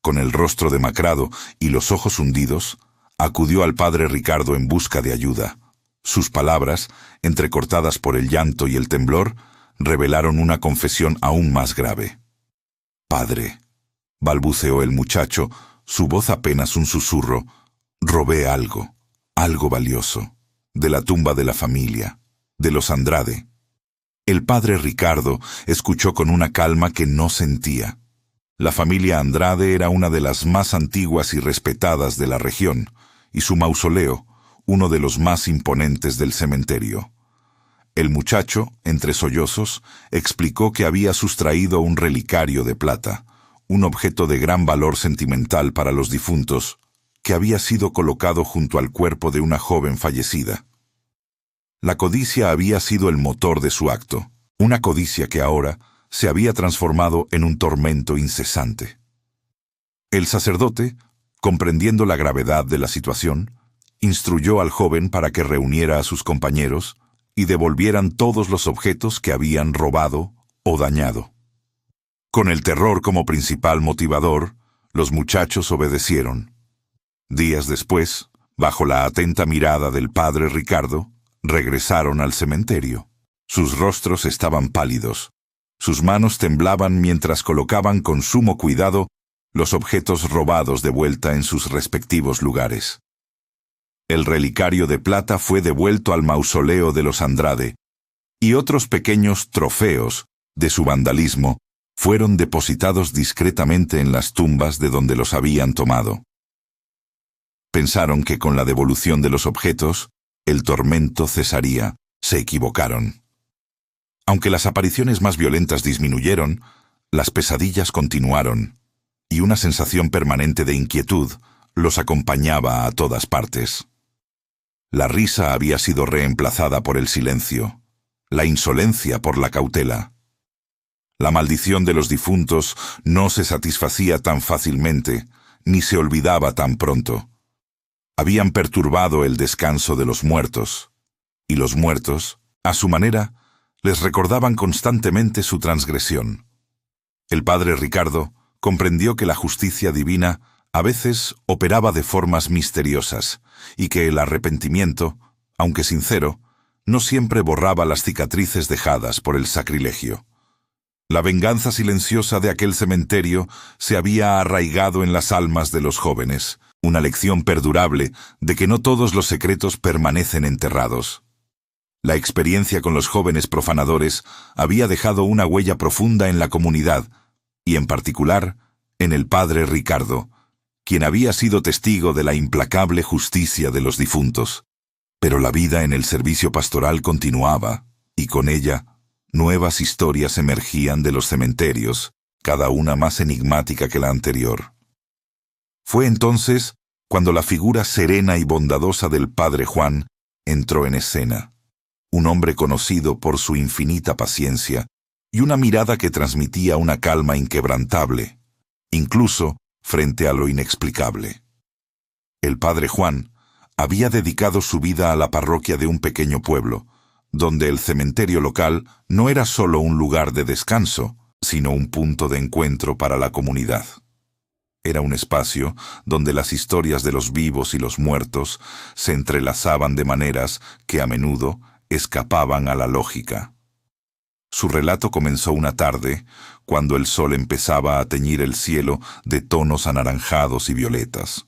Con el rostro demacrado y los ojos hundidos, acudió al padre Ricardo en busca de ayuda. Sus palabras, entrecortadas por el llanto y el temblor, revelaron una confesión aún más grave. «Padre», balbuceó el muchacho, su voz apenas un susurro, «robé algo valioso, de la tumba de la familia, de los Andrade». El padre Ricardo escuchó con una calma que no sentía. La familia Andrade era una de las más antiguas y respetadas de la región, y su mausoleo, uno de los más imponentes del cementerio. El muchacho, entre sollozos, explicó que había sustraído un relicario de plata, un objeto de gran valor sentimental para los difuntos, que había sido colocado junto al cuerpo de una joven fallecida. La codicia había sido el motor de su acto, una codicia que ahora se había transformado en un tormento incesante. El sacerdote, comprendiendo la gravedad de la situación, instruyó al joven para que reuniera a sus compañeros y devolvieran todos los objetos que habían robado o dañado. Con el terror como principal motivador, los muchachos obedecieron. Días después, bajo la atenta mirada del padre Ricardo, regresaron al cementerio. Sus rostros estaban pálidos. Sus manos temblaban mientras colocaban con sumo cuidado los objetos robados de vuelta en sus respectivos lugares. El relicario de plata fue devuelto al mausoleo de los Andrade, y otros pequeños trofeos de su vandalismo fueron depositados discretamente en las tumbas de donde los habían tomado. Pensaron que con la devolución de los objetos, el tormento cesaría. Se equivocaron. Aunque las apariciones más violentas disminuyeron, las pesadillas continuaron, y una sensación permanente de inquietud los acompañaba a todas partes. La risa había sido reemplazada por el silencio, la insolencia por la cautela. La maldición de los difuntos no se satisfacía tan fácilmente, ni se olvidaba tan pronto. Habían perturbado el descanso de los muertos, y los muertos, a su manera, les recordaban constantemente su transgresión. El padre Ricardo comprendió que la justicia divina a veces operaba de formas misteriosas, y que el arrepentimiento, aunque sincero, no siempre borraba las cicatrices dejadas por el sacrilegio. La venganza silenciosa de aquel cementerio se había arraigado en las almas de los jóvenes, una lección perdurable de que no todos los secretos permanecen enterrados. La experiencia con los jóvenes profanadores había dejado una huella profunda en la comunidad, y en particular en el padre Ricardo, quien había sido testigo de la implacable justicia de los difuntos. Pero la vida en el servicio pastoral continuaba, y con ella, nuevas historias emergían de los cementerios, cada una más enigmática que la anterior. Fue entonces cuando la figura serena y bondadosa del padre Juan entró en escena, un hombre conocido por su infinita paciencia y una mirada que transmitía una calma inquebrantable, incluso frente a lo inexplicable. El padre Juan había dedicado su vida a la parroquia de un pequeño pueblo, donde el cementerio local no era solo un lugar de descanso, sino un punto de encuentro para la comunidad. Era un espacio donde las historias de los vivos y los muertos se entrelazaban de maneras que a menudo escapaban a la lógica. Su relato comenzó una tarde, cuando el sol empezaba a teñir el cielo de tonos anaranjados y violetas,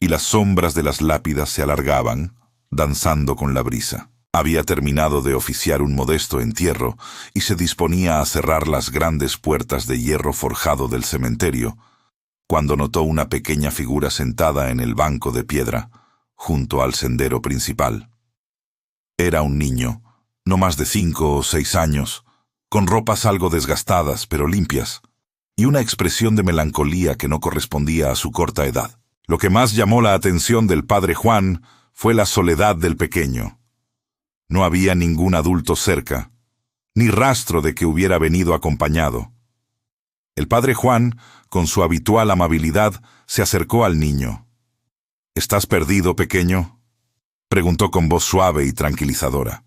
y las sombras de las lápidas se alargaban, danzando con la brisa. Había terminado de oficiar un modesto entierro y se disponía a cerrar las grandes puertas de hierro forjado del cementerio, cuando notó una pequeña figura sentada en el banco de piedra, junto al sendero principal. Era un niño, no más de 5 o 6 años, con ropas algo desgastadas pero limpias, y una expresión de melancolía que no correspondía a su corta edad. Lo que más llamó la atención del padre Juan fue la soledad del pequeño. No había ningún adulto cerca, ni rastro de que hubiera venido acompañado. El padre Juan, con su habitual amabilidad, se acercó al niño. «¿Estás perdido, pequeño?», preguntó con voz suave y tranquilizadora.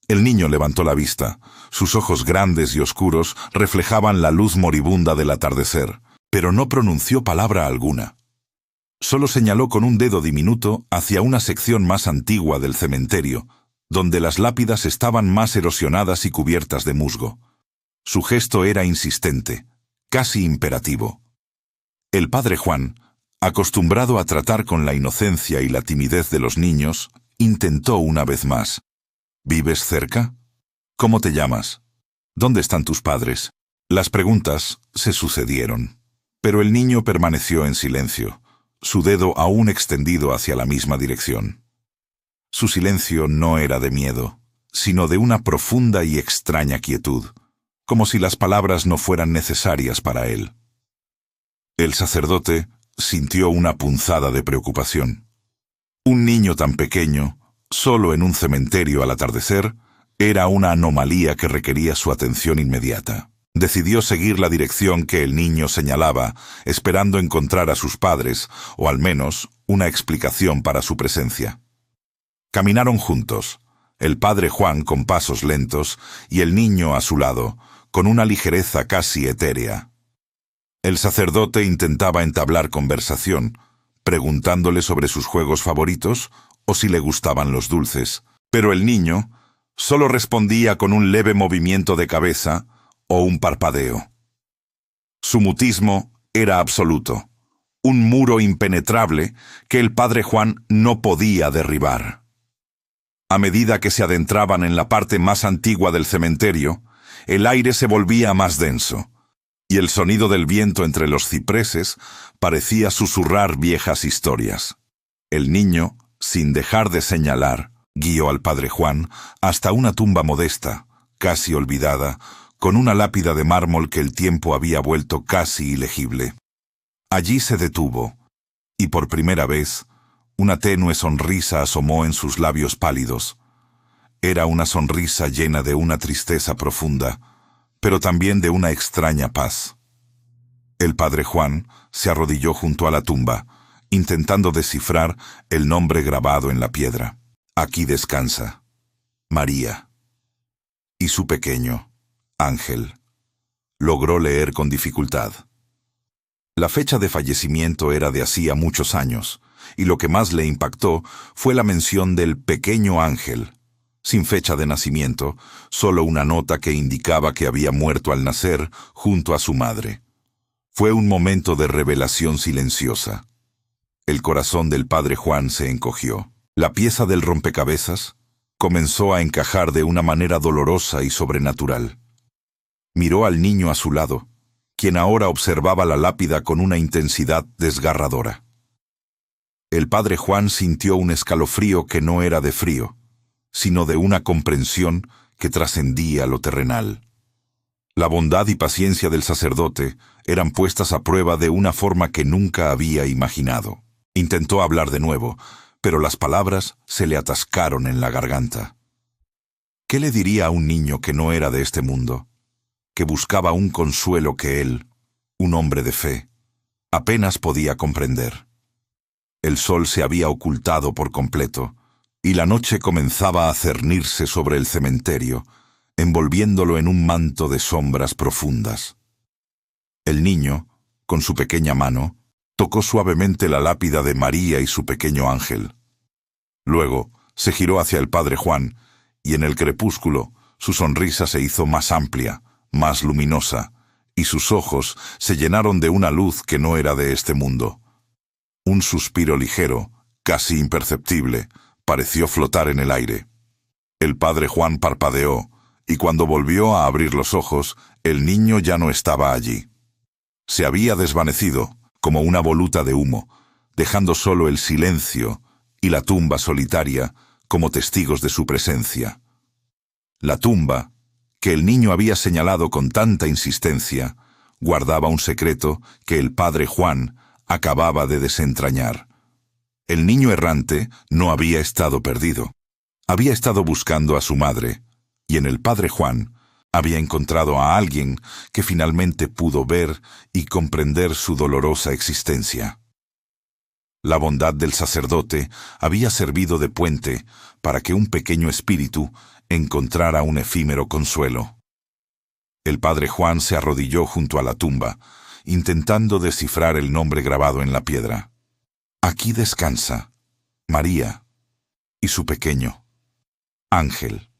El niño levantó la vista. Sus ojos grandes y oscuros reflejaban la luz moribunda del atardecer, pero no pronunció palabra alguna. Solo señaló con un dedo diminuto hacia una sección más antigua del cementerio, donde las lápidas estaban más erosionadas y cubiertas de musgo. Su gesto era insistente, casi imperativo. El padre Juan, acostumbrado a tratar con la inocencia y la timidez de los niños, intentó una vez más. «¿Vives cerca? ¿Cómo te llamas? ¿Dónde están tus padres?». Las preguntas se sucedieron. Pero el niño permaneció en silencio, su dedo aún extendido hacia la misma dirección. Su silencio no era de miedo, sino de una profunda y extraña quietud, como si las palabras no fueran necesarias para él. El sacerdote sintió una punzada de preocupación. Un niño tan pequeño, solo en un cementerio al atardecer, era una anomalía que requería su atención inmediata. Decidió seguir la dirección que el niño señalaba, esperando encontrar a sus padres, o al menos una explicación para su presencia. Caminaron juntos, el padre Juan con pasos lentos y el niño a su lado, con una ligereza casi etérea. El sacerdote intentaba entablar conversación, preguntándole sobre sus juegos favoritos o si le gustaban los dulces, pero el niño solo respondía con un leve movimiento de cabeza o un parpadeo. Su mutismo era absoluto, un muro impenetrable que el padre Juan no podía derribar. A medida que se adentraban en la parte más antigua del cementerio, el aire se volvía más denso, y el sonido del viento entre los cipreses parecía susurrar viejas historias. El niño, sin dejar de señalar, guió al padre Juan hasta una tumba modesta, casi olvidada, con una lápida de mármol que el tiempo había vuelto casi ilegible. Allí se detuvo, y por primera vez, una tenue sonrisa asomó en sus labios pálidos. Era una sonrisa llena de una tristeza profunda, pero también de una extraña paz. El padre Juan se arrodilló junto a la tumba, intentando descifrar el nombre grabado en la piedra. Aquí descansa María. Y su pequeño Ángel. Logró leer con dificultad. La fecha de fallecimiento era de hacía muchos años, y lo que más le impactó fue la mención del pequeño Ángel. Sin fecha de nacimiento, solo una nota que indicaba que había muerto al nacer junto a su madre. Fue un momento de revelación silenciosa. El corazón del padre Juan se encogió. La pieza del rompecabezas comenzó a encajar de una manera dolorosa y sobrenatural. Miró al niño a su lado, quien ahora observaba la lápida con una intensidad desgarradora. El padre Juan sintió un escalofrío que no era de frío, sino de una comprensión que trascendía lo terrenal. La bondad y paciencia del sacerdote eran puestas a prueba de una forma que nunca había imaginado. Intentó hablar de nuevo, pero las palabras se le atascaron en la garganta. ¿Qué le diría a un niño que no era de este mundo, que buscaba un consuelo que él, un hombre de fe, apenas podía comprender? El sol se había ocultado por completo, y la noche comenzaba a cernirse sobre el cementerio, envolviéndolo en un manto de sombras profundas. El niño, con su pequeña mano, tocó suavemente la lápida de María y su pequeño Ángel. Luego se giró hacia el padre Juan, y en el crepúsculo su sonrisa se hizo más amplia, más luminosa, y sus ojos se llenaron de una luz que no era de este mundo. Un suspiro ligero, casi imperceptible, pareció flotar en el aire. El padre Juan parpadeó, y cuando volvió a abrir los ojos, el niño ya no estaba allí. Se había desvanecido, como una voluta de humo, dejando solo el silencio y la tumba solitaria como testigos de su presencia. La tumba, que el niño había señalado con tanta insistencia, guardaba un secreto que el padre Juan acababa de desentrañar. El niño errante no había estado perdido. Había estado buscando a su madre, y en el padre Juan había encontrado a alguien que finalmente pudo ver y comprender su dolorosa existencia. La bondad del sacerdote había servido de puente para que un pequeño espíritu encontrara un efímero consuelo. El padre Juan se arrodilló junto a la tumba, intentando descifrar el nombre grabado en la piedra. Aquí descansa María y su pequeño Ángel.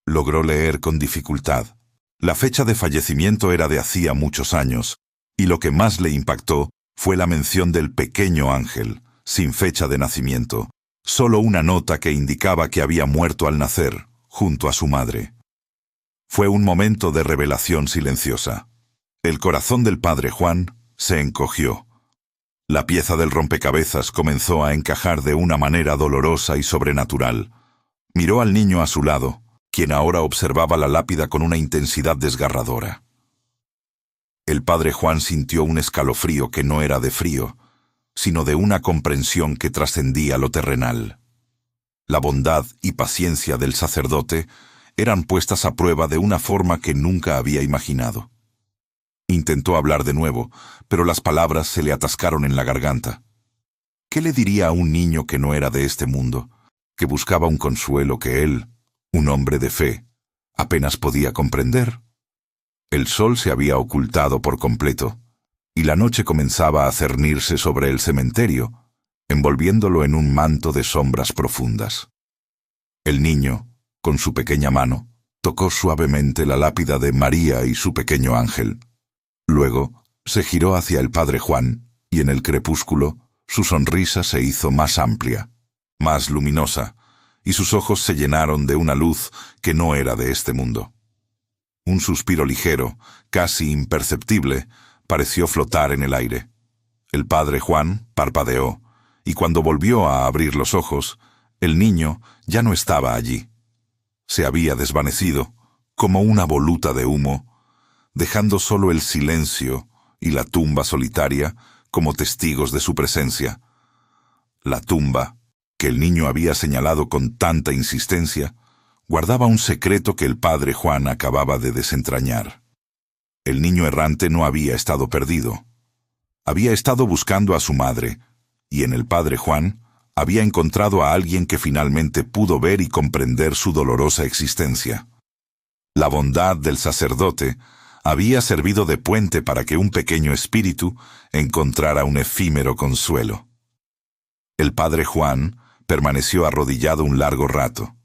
Logró leer con dificultad. La fecha de fallecimiento era de hacía muchos años, y lo que más le impactó fue la mención del pequeño Ángel, sin fecha de nacimiento, solo una nota que indicaba que había muerto al nacer, junto a su madre. Fue un momento de revelación silenciosa. El corazón del padre Juan se encogió. La pieza del rompecabezas comenzó a encajar de una manera dolorosa y sobrenatural. Miró al niño a su lado, quien ahora observaba la lápida con una intensidad desgarradora. El padre Juan sintió un escalofrío que no era de frío, sino de una comprensión que trascendía lo terrenal. La bondad y paciencia del sacerdote eran puestas a prueba de una forma que nunca había imaginado. Intentó hablar de nuevo, pero las palabras se le atascaron en la garganta. ¿Qué le diría a un niño que no era de este mundo, que buscaba un consuelo que él, un hombre de fe, apenas podía comprender? El sol se había ocultado por completo, y la noche comenzaba a cernirse sobre el cementerio, envolviéndolo en un manto de sombras profundas. El niño, con su pequeña mano, tocó suavemente la lápida de María y su pequeño ángel. Luego se giró hacia el padre Juan, y en el crepúsculo su sonrisa se hizo más amplia, más luminosa, y sus ojos se llenaron de una luz que no era de este mundo. Un suspiro ligero, casi imperceptible, pareció flotar en el aire. El padre Juan parpadeó, y cuando volvió a abrir los ojos, el niño ya no estaba allí. Se había desvanecido, como una voluta de humo, dejando solo el silencio y la tumba solitaria como testigos de su presencia. La tumba, que el niño había señalado con tanta insistencia, guardaba un secreto que el padre Juan acababa de desentrañar. El niño errante no había estado perdido. Había estado buscando a su madre, y en el padre Juan había encontrado a alguien que finalmente pudo ver y comprender su dolorosa existencia. La bondad del sacerdote había servido de puente para que un pequeño espíritu encontrara un efímero consuelo. El padre Juan permaneció arrodillado un largo rato,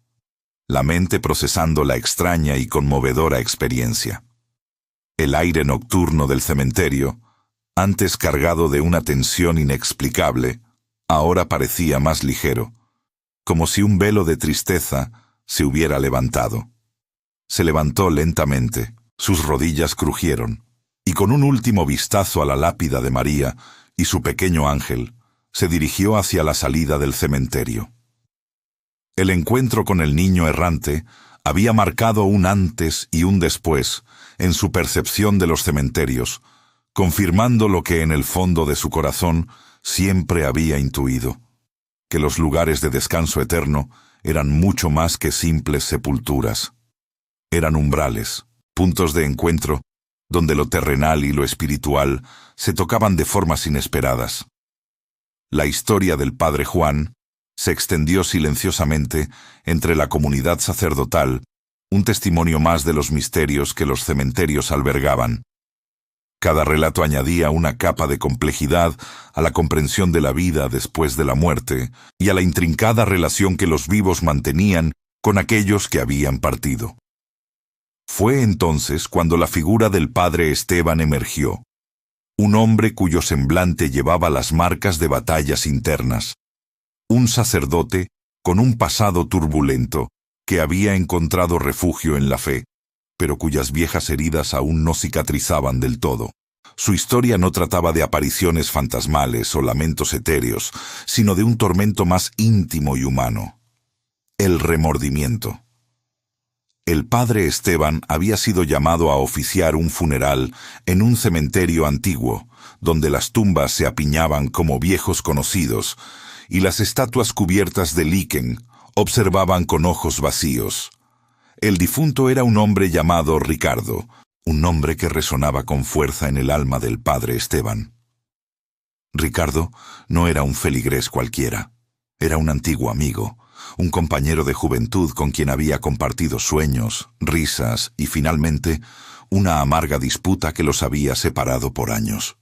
la mente procesando la extraña y conmovedora experiencia. El aire nocturno del cementerio, antes cargado de una tensión inexplicable, ahora parecía más ligero, como si un velo de tristeza se hubiera levantado. Se levantó lentamente. Sus rodillas crujieron, y con un último vistazo a la lápida de María y su pequeño ángel, se dirigió hacia la salida del cementerio. El encuentro con el niño errante había marcado un antes y un después en su percepción de los cementerios, confirmando lo que en el fondo de su corazón siempre había intuido, que los lugares de descanso eterno eran mucho más que simples sepulturas. Eran umbrales, puntos de encuentro, donde lo terrenal y lo espiritual se tocaban de formas inesperadas. La historia del padre Juan se extendió silenciosamente entre la comunidad sacerdotal, un testimonio más de los misterios que los cementerios albergaban. Cada relato añadía una capa de complejidad a la comprensión de la vida después de la muerte y a la intrincada relación que los vivos mantenían con aquellos que habían partido. Fue entonces cuando la figura del padre Esteban emergió, un hombre cuyo semblante llevaba las marcas de batallas internas, un sacerdote con un pasado turbulento que había encontrado refugio en la fe, pero cuyas viejas heridas aún no cicatrizaban del todo. Su historia no trataba de apariciones fantasmales o lamentos etéreos, sino de un tormento más íntimo y humano: el remordimiento. El padre Esteban había sido llamado a oficiar un funeral en un cementerio antiguo, donde las tumbas se apiñaban como viejos conocidos, y las estatuas cubiertas de líquen observaban con ojos vacíos. El difunto era un hombre llamado Ricardo, un nombre que resonaba con fuerza en el alma del padre Esteban. Ricardo no era un feligrés cualquiera, era un antiguo amigo, un compañero de juventud con quien había compartido sueños, risas y, finalmente, una amarga disputa que los había separado por años.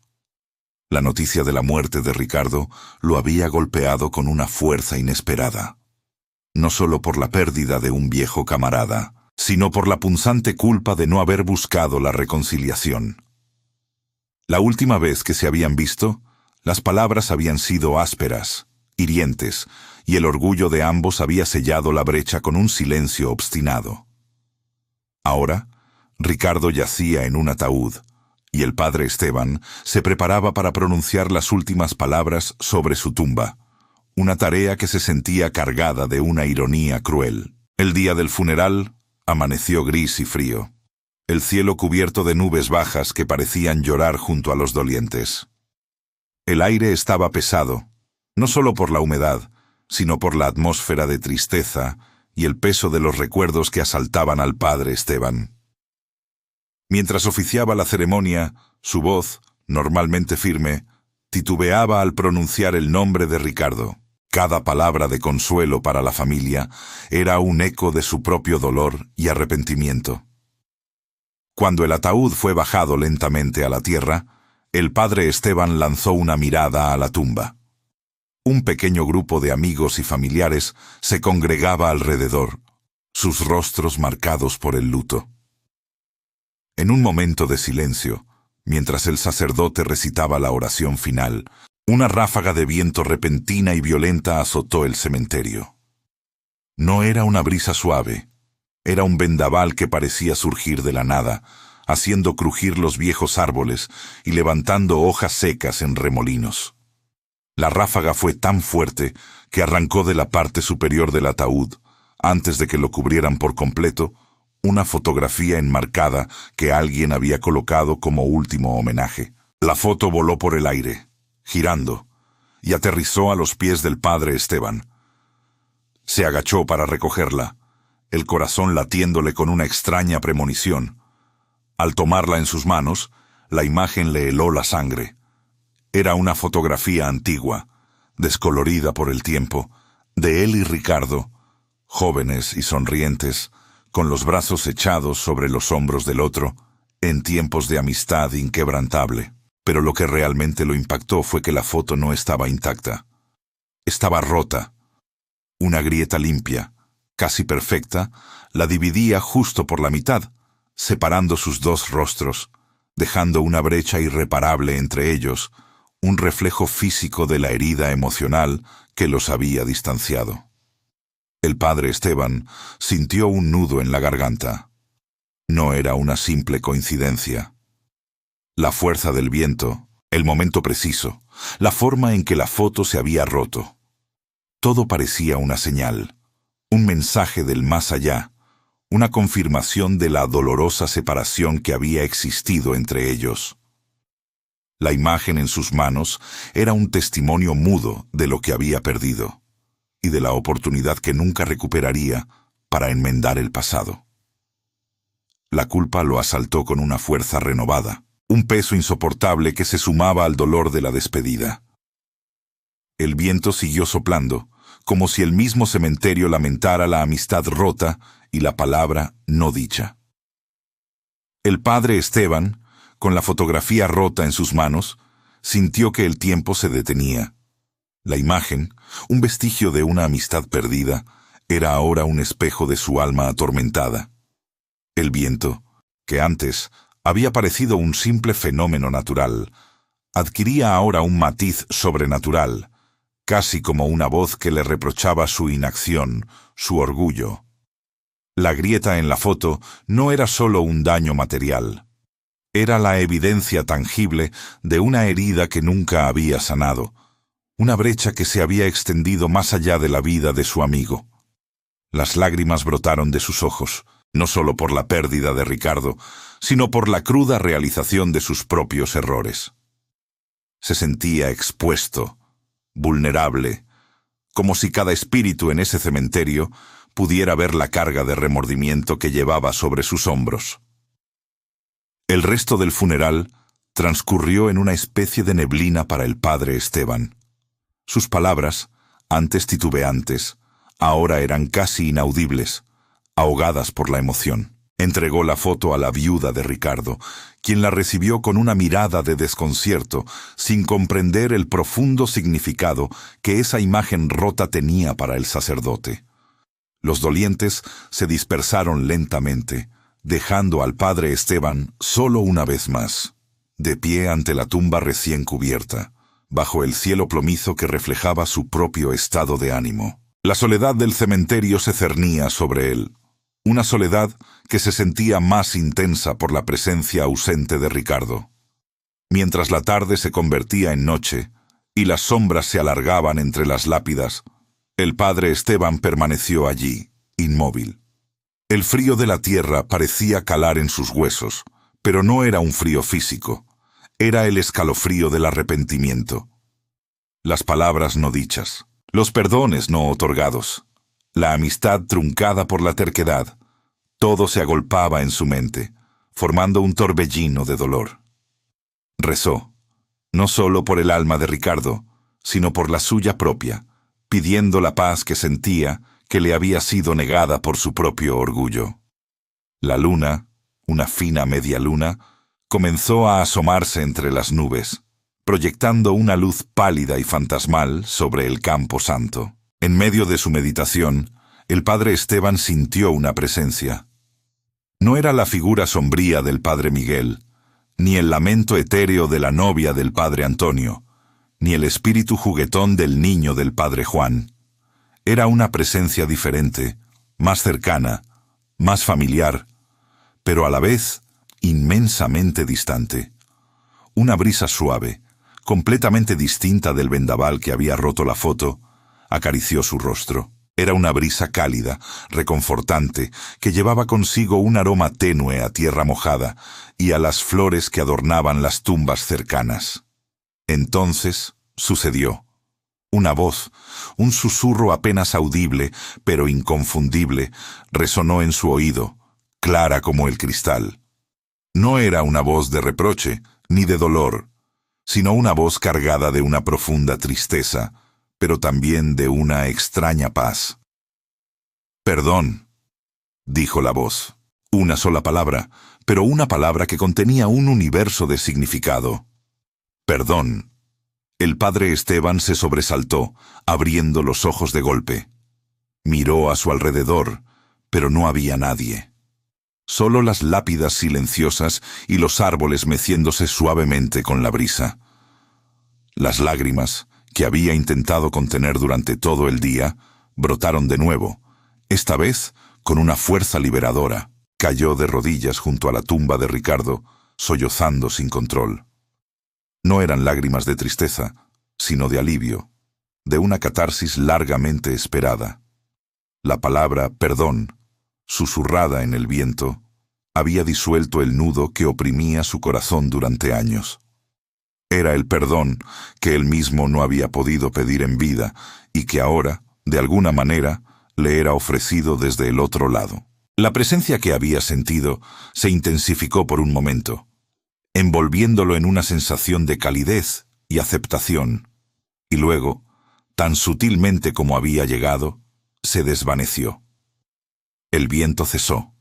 La noticia de la muerte de Ricardo lo había golpeado con una fuerza inesperada, no solo por la pérdida de un viejo camarada, sino por la punzante culpa de no haber buscado la reconciliación. La última vez que se habían visto, las palabras habían sido ásperas, hirientes, y el orgullo de ambos había sellado la brecha con un silencio obstinado. Ahora, Ricardo yacía en un ataúd, y el padre Esteban se preparaba para pronunciar las últimas palabras sobre su tumba, una tarea que se sentía cargada de una ironía cruel. El día del funeral amaneció gris y frío, el cielo cubierto de nubes bajas que parecían llorar junto a los dolientes. El aire estaba pesado, no solo por la humedad, sino por la atmósfera de tristeza y el peso de los recuerdos que asaltaban al padre Esteban. Mientras oficiaba la ceremonia, su voz, normalmente firme, titubeaba al pronunciar el nombre de Ricardo. Cada palabra de consuelo para la familia era un eco de su propio dolor y arrepentimiento. Cuando el ataúd fue bajado lentamente a la tierra, el padre Esteban lanzó una mirada a la tumba. Un pequeño grupo de amigos y familiares se congregaba alrededor, sus rostros marcados por el luto. En un momento de silencio, mientras el sacerdote recitaba la oración final, una ráfaga de viento repentina y violenta azotó el cementerio. No era una brisa suave, era un vendaval que parecía surgir de la nada, haciendo crujir los viejos árboles y levantando hojas secas en remolinos. La ráfaga fue tan fuerte que arrancó de la parte superior del ataúd, antes de que lo cubrieran por completo, una fotografía enmarcada que alguien había colocado como último homenaje. La foto voló por el aire, girando, y aterrizó a los pies del padre Esteban. Se agachó para recogerla, el corazón latiéndole con una extraña premonición. Al tomarla en sus manos, la imagen le heló la sangre. Era una fotografía antigua, descolorida por el tiempo, de él y Ricardo, jóvenes y sonrientes, con los brazos echados sobre los hombros del otro, en tiempos de amistad inquebrantable. Pero lo que realmente lo impactó fue que la foto no estaba intacta. Estaba rota. Una grieta limpia, casi perfecta, la dividía justo por la mitad, separando sus dos rostros, dejando una brecha irreparable entre ellos, un reflejo físico de la herida emocional que los había distanciado. El padre Esteban sintió un nudo en la garganta. No era una simple coincidencia. La fuerza del viento, el momento preciso, la forma en que la foto se había roto. Todo parecía una señal, un mensaje del más allá, una confirmación de la dolorosa separación que había existido entre ellos. La imagen en sus manos era un testimonio mudo de lo que había perdido y de la oportunidad que nunca recuperaría para enmendar el pasado. La culpa lo asaltó con una fuerza renovada, un peso insoportable que se sumaba al dolor de la despedida. El viento siguió soplando, como si el mismo cementerio lamentara la amistad rota y la palabra no dicha. El padre Esteban, con la fotografía rota en sus manos, sintió que el tiempo se detenía. La imagen, un vestigio de una amistad perdida, era ahora un espejo de su alma atormentada. El viento, que antes había parecido un simple fenómeno natural, adquiría ahora un matiz sobrenatural, casi como una voz que le reprochaba su inacción, su orgullo. La grieta en la foto no era solo un daño material. Era la evidencia tangible de una herida que nunca había sanado, una brecha que se había extendido más allá de la vida de su amigo. Las lágrimas brotaron de sus ojos, no solo por la pérdida de Ricardo, sino por la cruda realización de sus propios errores. Se sentía expuesto, vulnerable, como si cada espíritu en ese cementerio pudiera ver la carga de remordimiento que llevaba sobre sus hombros. El resto del funeral transcurrió en una especie de neblina para el padre Esteban. Sus palabras, antes titubeantes, ahora eran casi inaudibles, ahogadas por la emoción. Entregó la foto a la viuda de Ricardo, quien la recibió con una mirada de desconcierto, sin comprender el profundo significado que esa imagen rota tenía para el sacerdote. Los dolientes se dispersaron lentamente, dejando al padre Esteban solo una vez más, de pie ante la tumba recién cubierta, bajo el cielo plomizo que reflejaba su propio estado de ánimo. La soledad del cementerio se cernía sobre él, una soledad que se sentía más intensa por la presencia ausente de Ricardo. Mientras la tarde se convertía en noche y las sombras se alargaban entre las lápidas, el padre Esteban permaneció allí, inmóvil. El frío de la tierra parecía calar en sus huesos, pero no era un frío físico, era el escalofrío del arrepentimiento. Las palabras no dichas, los perdones no otorgados, la amistad truncada por la terquedad, todo se agolpaba en su mente, formando un torbellino de dolor. Rezó, no solo por el alma de Ricardo, sino por la suya propia, pidiendo la paz que sentía que le había sido negada por su propio orgullo. La luna, una fina media luna, comenzó a asomarse entre las nubes, proyectando una luz pálida y fantasmal sobre el campo santo. En medio de su meditación, el padre Esteban sintió una presencia. No era la figura sombría del padre Miguel, ni el lamento etéreo de la novia del padre Antonio, ni el espíritu juguetón del niño del padre Juan. Era una presencia diferente, más cercana, más familiar, pero a la vez inmensamente distante. Una brisa suave, completamente distinta del vendaval que había roto la foto, acarició su rostro. Era una brisa cálida, reconfortante, que llevaba consigo un aroma tenue a tierra mojada y a las flores que adornaban las tumbas cercanas. Entonces sucedió. Una voz, un susurro apenas audible, pero inconfundible, resonó en su oído, clara como el cristal. No era una voz de reproche, ni de dolor, sino una voz cargada de una profunda tristeza, pero también de una extraña paz. «Perdón», dijo la voz. Una sola palabra, pero una palabra que contenía un universo de significado. «Perdón». El padre Esteban se sobresaltó, abriendo los ojos de golpe. Miró a su alrededor, pero no había nadie. Solo las lápidas silenciosas y los árboles meciéndose suavemente con la brisa. Las lágrimas, que había intentado contener durante todo el día, brotaron de nuevo, esta vez con una fuerza liberadora. Cayó de rodillas junto a la tumba de Ricardo, sollozando sin control. No eran lágrimas de tristeza, sino de alivio, de una catarsis largamente esperada. La palabra perdón, susurrada en el viento, había disuelto el nudo que oprimía su corazón durante años. Era el perdón que él mismo no había podido pedir en vida y que ahora, de alguna manera, le era ofrecido desde el otro lado. La presencia que había sentido se intensificó por un momento, envolviéndolo en una sensación de calidez y aceptación, y luego, tan sutilmente como había llegado, se desvaneció. El viento cesó,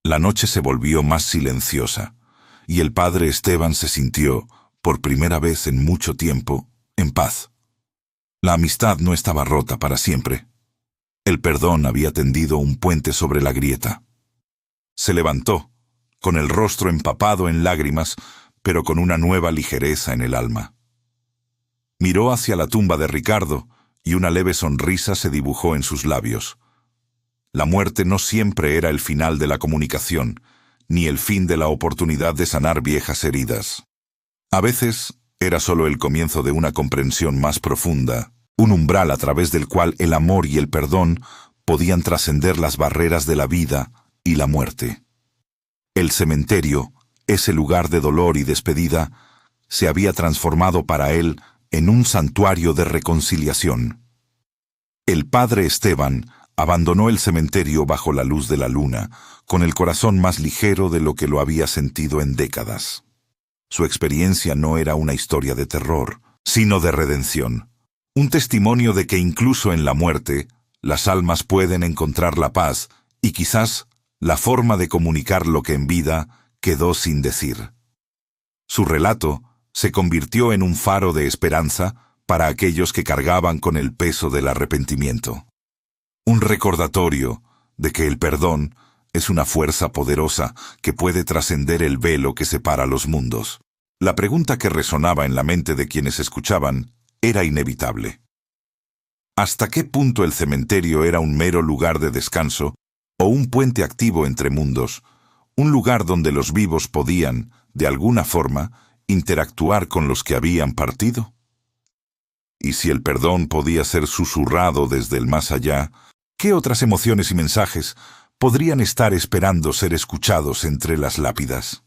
la noche se volvió más silenciosa, y el padre Esteban se sintió, por primera vez en mucho tiempo, en paz. La amistad no estaba rota para siempre. El perdón había tendido un puente sobre la grieta. Se levantó, con el rostro empapado en lágrimas, pero con una nueva ligereza en el alma. Miró hacia la tumba de Ricardo, y una leve sonrisa se dibujó en sus labios. La muerte no siempre era el final de la comunicación, ni el fin de la oportunidad de sanar viejas heridas. A veces era solo el comienzo de una comprensión más profunda, un umbral a través del cual el amor y el perdón podían trascender las barreras de la vida y la muerte. El cementerio, ese lugar de dolor y despedida, se había transformado para él en un santuario de reconciliación. El padre Esteban abandonó el cementerio bajo la luz de la luna, con el corazón más ligero de lo que lo había sentido en décadas. Su experiencia no era una historia de terror, sino de redención. Un testimonio de que incluso en la muerte, las almas pueden encontrar la paz y quizás la forma de comunicar lo que en vida quedó sin decir. Su relato se convirtió en un faro de esperanza para aquellos que cargaban con el peso del arrepentimiento. Un recordatorio de que el perdón es una fuerza poderosa que puede trascender el velo que separa los mundos. La pregunta que resonaba en la mente de quienes escuchaban era inevitable. ¿Hasta qué punto el cementerio era un mero lugar de descanso o un puente activo entre mundos, un lugar donde los vivos podían, de alguna forma, interactuar con los que habían partido? Y si el perdón podía ser susurrado desde el más allá, ¿qué otras emociones y mensajes podrían estar esperando ser escuchados entre las lápidas?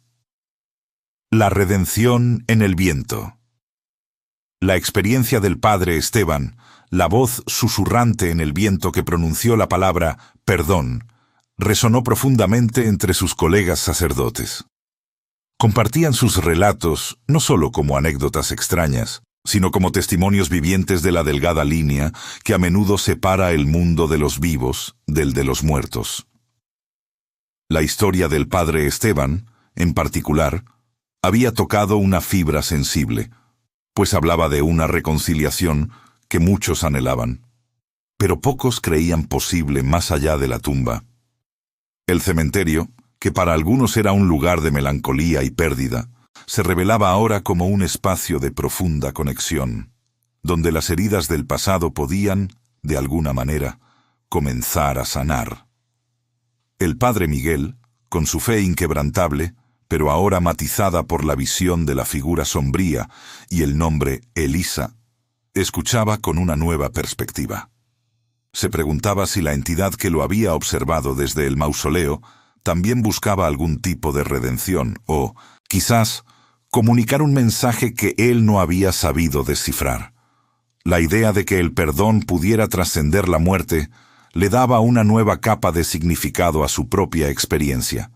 La redención en el viento. La experiencia del padre Esteban, la voz susurrante en el viento que pronunció la palabra perdón, resonó profundamente entre sus colegas sacerdotes. Compartían sus relatos no solo como anécdotas extrañas, sino como testimonios vivientes de la delgada línea que a menudo separa el mundo de los vivos del de los muertos. La historia del padre Esteban, en particular, había tocado una fibra sensible, pues hablaba de una reconciliación que muchos anhelaban, pero pocos creían posible más allá de la tumba. El cementerio, que para algunos era un lugar de melancolía y pérdida, se revelaba ahora como un espacio de profunda conexión, donde las heridas del pasado podían, de alguna manera, comenzar a sanar. El padre Miguel, con su fe inquebrantable, pero ahora matizada por la visión de la figura sombría y el nombre Elisa, escuchaba con una nueva perspectiva. Se preguntaba si la entidad que lo había observado desde el mausoleo también buscaba algún tipo de redención o, quizás, comunicar un mensaje que él no había sabido descifrar. La idea de que el perdón pudiera trascender la muerte le daba una nueva capa de significado a su propia experiencia,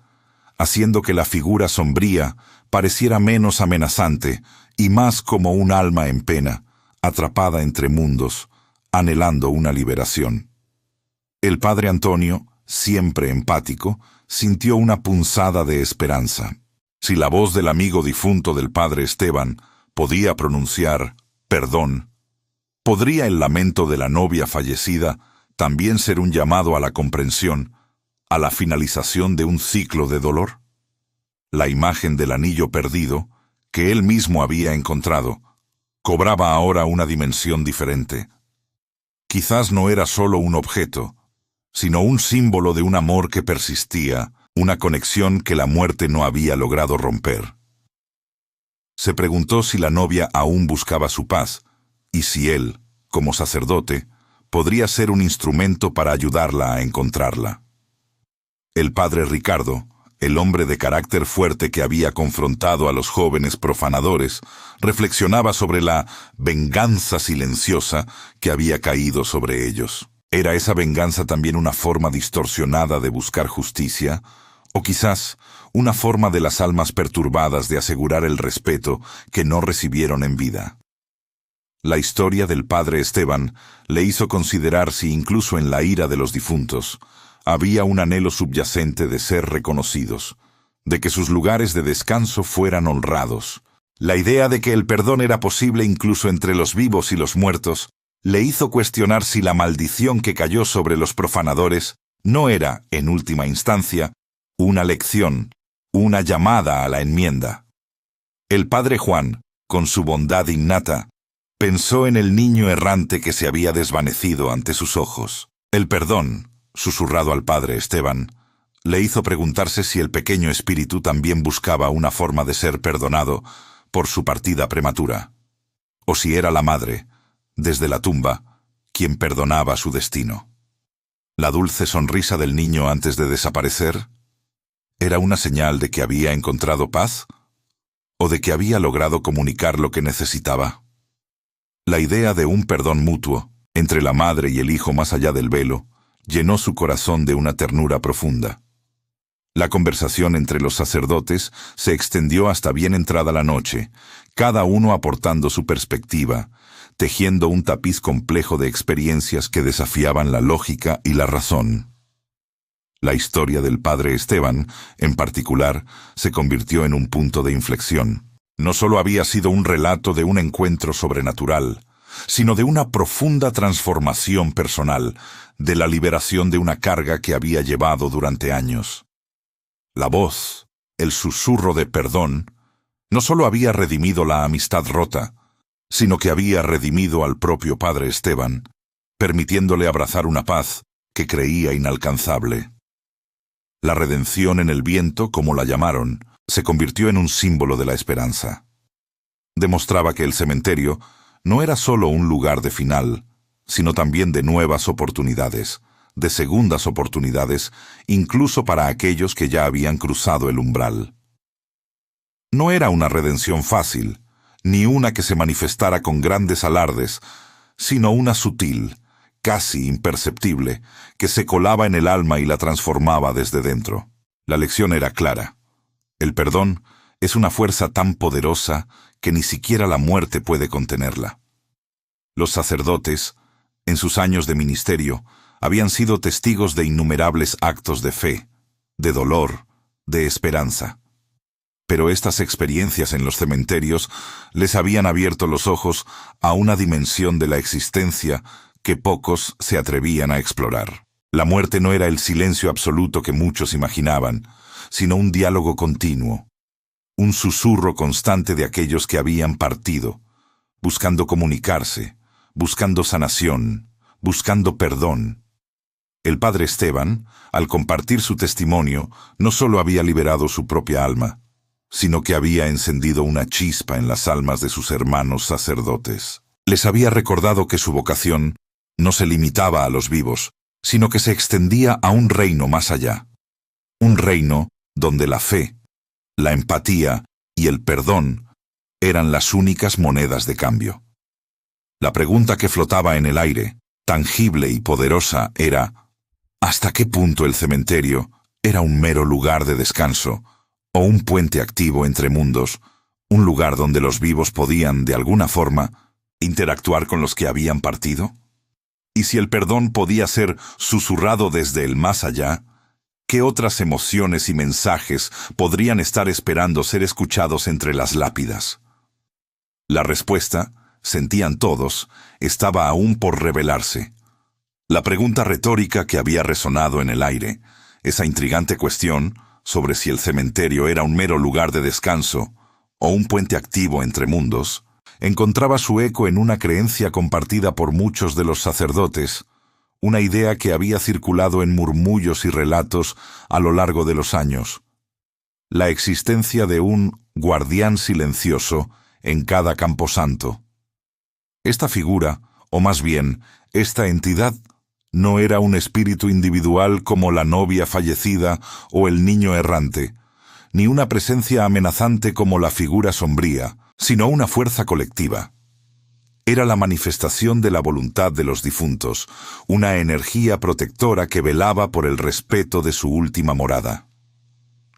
haciendo que la figura sombría pareciera menos amenazante y más como un alma en pena, atrapada entre mundos, anhelando una liberación. El padre Antonio, siempre empático, sintió una punzada de esperanza. Si la voz del amigo difunto del padre Esteban podía pronunciar perdón, ¿podría el lamento de la novia fallecida también ser un llamado a la comprensión, a la finalización de un ciclo de dolor? La imagen del anillo perdido, que él mismo había encontrado, cobraba ahora una dimensión diferente. Quizás no era solo un objeto, sino un símbolo de un amor que persistía, una conexión que la muerte no había logrado romper. Se preguntó si la novia aún buscaba su paz, y si él, como sacerdote, podría ser un instrumento para ayudarla a encontrarla. El padre Ricardo, el hombre de carácter fuerte que había confrontado a los jóvenes profanadores, reflexionaba sobre la venganza silenciosa que había caído sobre ellos. ¿Era esa venganza también una forma distorsionada de buscar justicia? ¿O quizás una forma de las almas perturbadas de asegurar el respeto que no recibieron en vida? La historia del padre Esteban le hizo considerar si incluso en la ira de los difuntos había un anhelo subyacente de ser reconocidos, de que sus lugares de descanso fueran honrados. La idea de que el perdón era posible incluso entre los vivos y los muertos le hizo cuestionar si la maldición que cayó sobre los profanadores no era, en última instancia, una lección, una llamada a la enmienda. El padre Juan, con su bondad innata, pensó en el niño errante que se había desvanecido ante sus ojos. El perdón, susurrado al padre Esteban, le hizo preguntarse si el pequeño espíritu también buscaba una forma de ser perdonado por su partida prematura, o si era la madre, desde la tumba, quien perdonaba su destino. La dulce sonrisa del niño antes de desaparecer ¿era una señal de que había encontrado paz? ¿O de que había logrado comunicar lo que necesitaba? La idea de un perdón mutuo, entre la madre y el hijo más allá del velo, llenó su corazón de una ternura profunda. La conversación entre los sacerdotes se extendió hasta bien entrada la noche, cada uno aportando su perspectiva, tejiendo un tapiz complejo de experiencias que desafiaban la lógica y la razón. La historia del padre Esteban, en particular, se convirtió en un punto de inflexión. No solo había sido un relato de un encuentro sobrenatural, sino de una profunda transformación personal, de la liberación de una carga que había llevado durante años. La voz, el susurro de perdón, no solo había redimido la amistad rota, sino que había redimido al propio padre Esteban, permitiéndole abrazar una paz que creía inalcanzable. La redención en el viento, como la llamaron, se convirtió en un símbolo de la esperanza. Demostraba que el cementerio no era solo un lugar de final, sino también de nuevas oportunidades, de segundas oportunidades, incluso para aquellos que ya habían cruzado el umbral. No era una redención fácil, ni una que se manifestara con grandes alardes, sino una sutil, casi imperceptible, que se colaba en el alma y la transformaba desde dentro. La lección era clara. El perdón es una fuerza tan poderosa que ni siquiera la muerte puede contenerla. Los sacerdotes, en sus años de ministerio, habían sido testigos de innumerables actos de fe, de dolor, de esperanza. Pero estas experiencias en los cementerios les habían abierto los ojos a una dimensión de la existencia que pocos se atrevían a explorar. La muerte no era el silencio absoluto que muchos imaginaban, sino un diálogo continuo, un susurro constante de aquellos que habían partido, buscando comunicarse, buscando sanación, buscando perdón. El padre Esteban, al compartir su testimonio, no solo había liberado su propia alma, sino que había encendido una chispa en las almas de sus hermanos sacerdotes. Les había recordado que su vocación no se limitaba a los vivos, sino que se extendía a un reino más allá. Un reino donde la fe, la empatía y el perdón eran las únicas monedas de cambio. La pregunta que flotaba en el aire, tangible y poderosa, era: ¿hasta qué punto el cementerio era un mero lugar de descanso o un puente activo entre mundos, un lugar donde los vivos podían, de alguna forma, interactuar con los que habían partido? Y si el perdón podía ser susurrado desde el más allá, ¿qué otras emociones y mensajes podrían estar esperando ser escuchados entre las lápidas? La respuesta, sentían todos, estaba aún por revelarse. La pregunta retórica que había resonado en el aire, esa intrigante cuestión sobre si el cementerio era un mero lugar de descanso o un puente activo entre mundos, encontraba su eco en una creencia compartida por muchos de los sacerdotes, una idea que había circulado en murmullos y relatos a lo largo de los años: la existencia de un guardián silencioso en cada camposanto. Esta figura, o más bien, esta entidad, no era un espíritu individual como la novia fallecida o el niño errante, ni una presencia amenazante como la figura sombría, sino una fuerza colectiva. Era la manifestación de la voluntad de los difuntos, una energía protectora que velaba por el respeto de su última morada.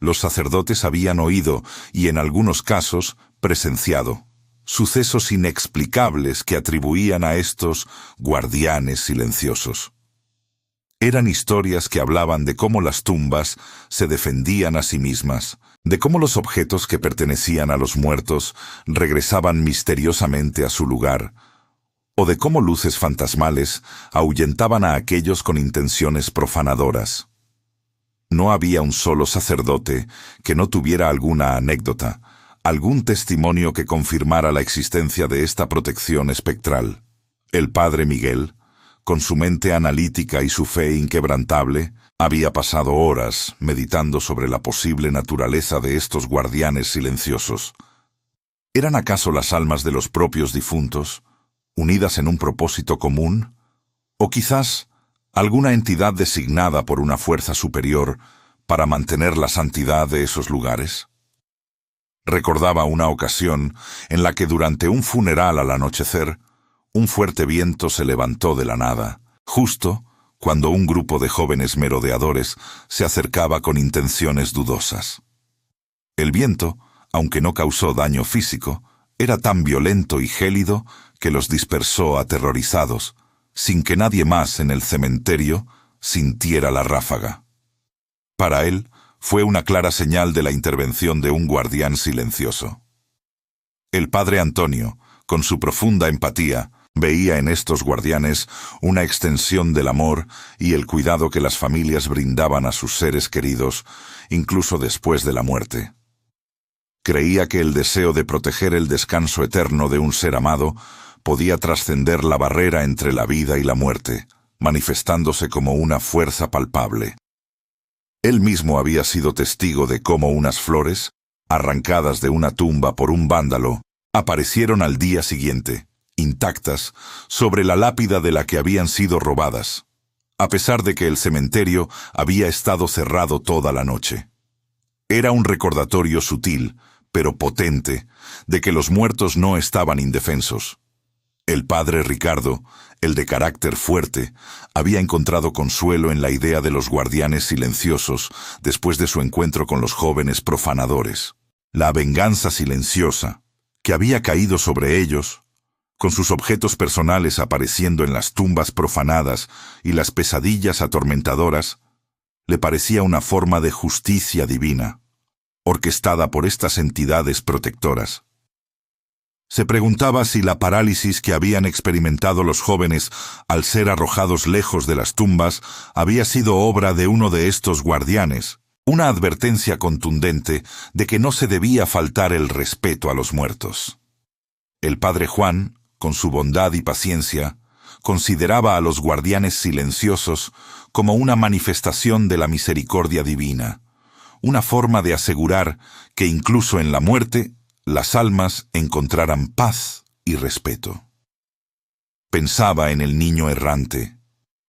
Los sacerdotes habían oído, y en algunos casos, presenciado, sucesos inexplicables que atribuían a estos guardianes silenciosos. Eran historias que hablaban de cómo las tumbas se defendían a sí mismas, de cómo los objetos que pertenecían a los muertos regresaban misteriosamente a su lugar, o de cómo luces fantasmales ahuyentaban a aquellos con intenciones profanadoras. No había un solo sacerdote que no tuviera alguna anécdota, algún testimonio que confirmara la existencia de esta protección espectral. El padre Miguel, con su mente analítica y su fe inquebrantable, había pasado horas meditando sobre la posible naturaleza de estos guardianes silenciosos. ¿Eran acaso las almas de los propios difuntos, unidas en un propósito común? ¿O quizás alguna entidad designada por una fuerza superior para mantener la santidad de esos lugares? Recordaba una ocasión en la que durante un funeral al anochecer, un fuerte viento se levantó de la nada, justo cuando un grupo de jóvenes merodeadores se acercaba con intenciones dudosas. El viento, aunque no causó daño físico, era tan violento y gélido que los dispersó aterrorizados, sin que nadie más en el cementerio sintiera la ráfaga. Para él, fue una clara señal de la intervención de un guardián silencioso. El padre Antonio, con su profunda empatía, veía en estos guardianes una extensión del amor y el cuidado que las familias brindaban a sus seres queridos, incluso después de la muerte. Creía que el deseo de proteger el descanso eterno de un ser amado podía trascender la barrera entre la vida y la muerte, manifestándose como una fuerza palpable. Él mismo había sido testigo de cómo unas flores, arrancadas de una tumba por un vándalo, aparecieron al día siguiente, intactas, sobre la lápida de la que habían sido robadas, a pesar de que el cementerio había estado cerrado toda la noche. Era un recordatorio sutil, pero potente, de que los muertos no estaban indefensos. El padre Ricardo, el de carácter fuerte, había encontrado consuelo en la idea de los guardianes silenciosos después de su encuentro con los jóvenes profanadores. La venganza silenciosa, que había caído sobre ellos, con sus objetos personales apareciendo en las tumbas profanadas y las pesadillas atormentadoras, le parecía una forma de justicia divina, orquestada por estas entidades protectoras. Se preguntaba si la parálisis que habían experimentado los jóvenes al ser arrojados lejos de las tumbas había sido obra de uno de estos guardianes, una advertencia contundente de que no se debía faltar el respeto a los muertos. El padre Juan, con su bondad y paciencia, consideraba a los guardianes silenciosos como una manifestación de la misericordia divina, una forma de asegurar que incluso en la muerte las almas encontraran paz y respeto. Pensaba en el niño errante,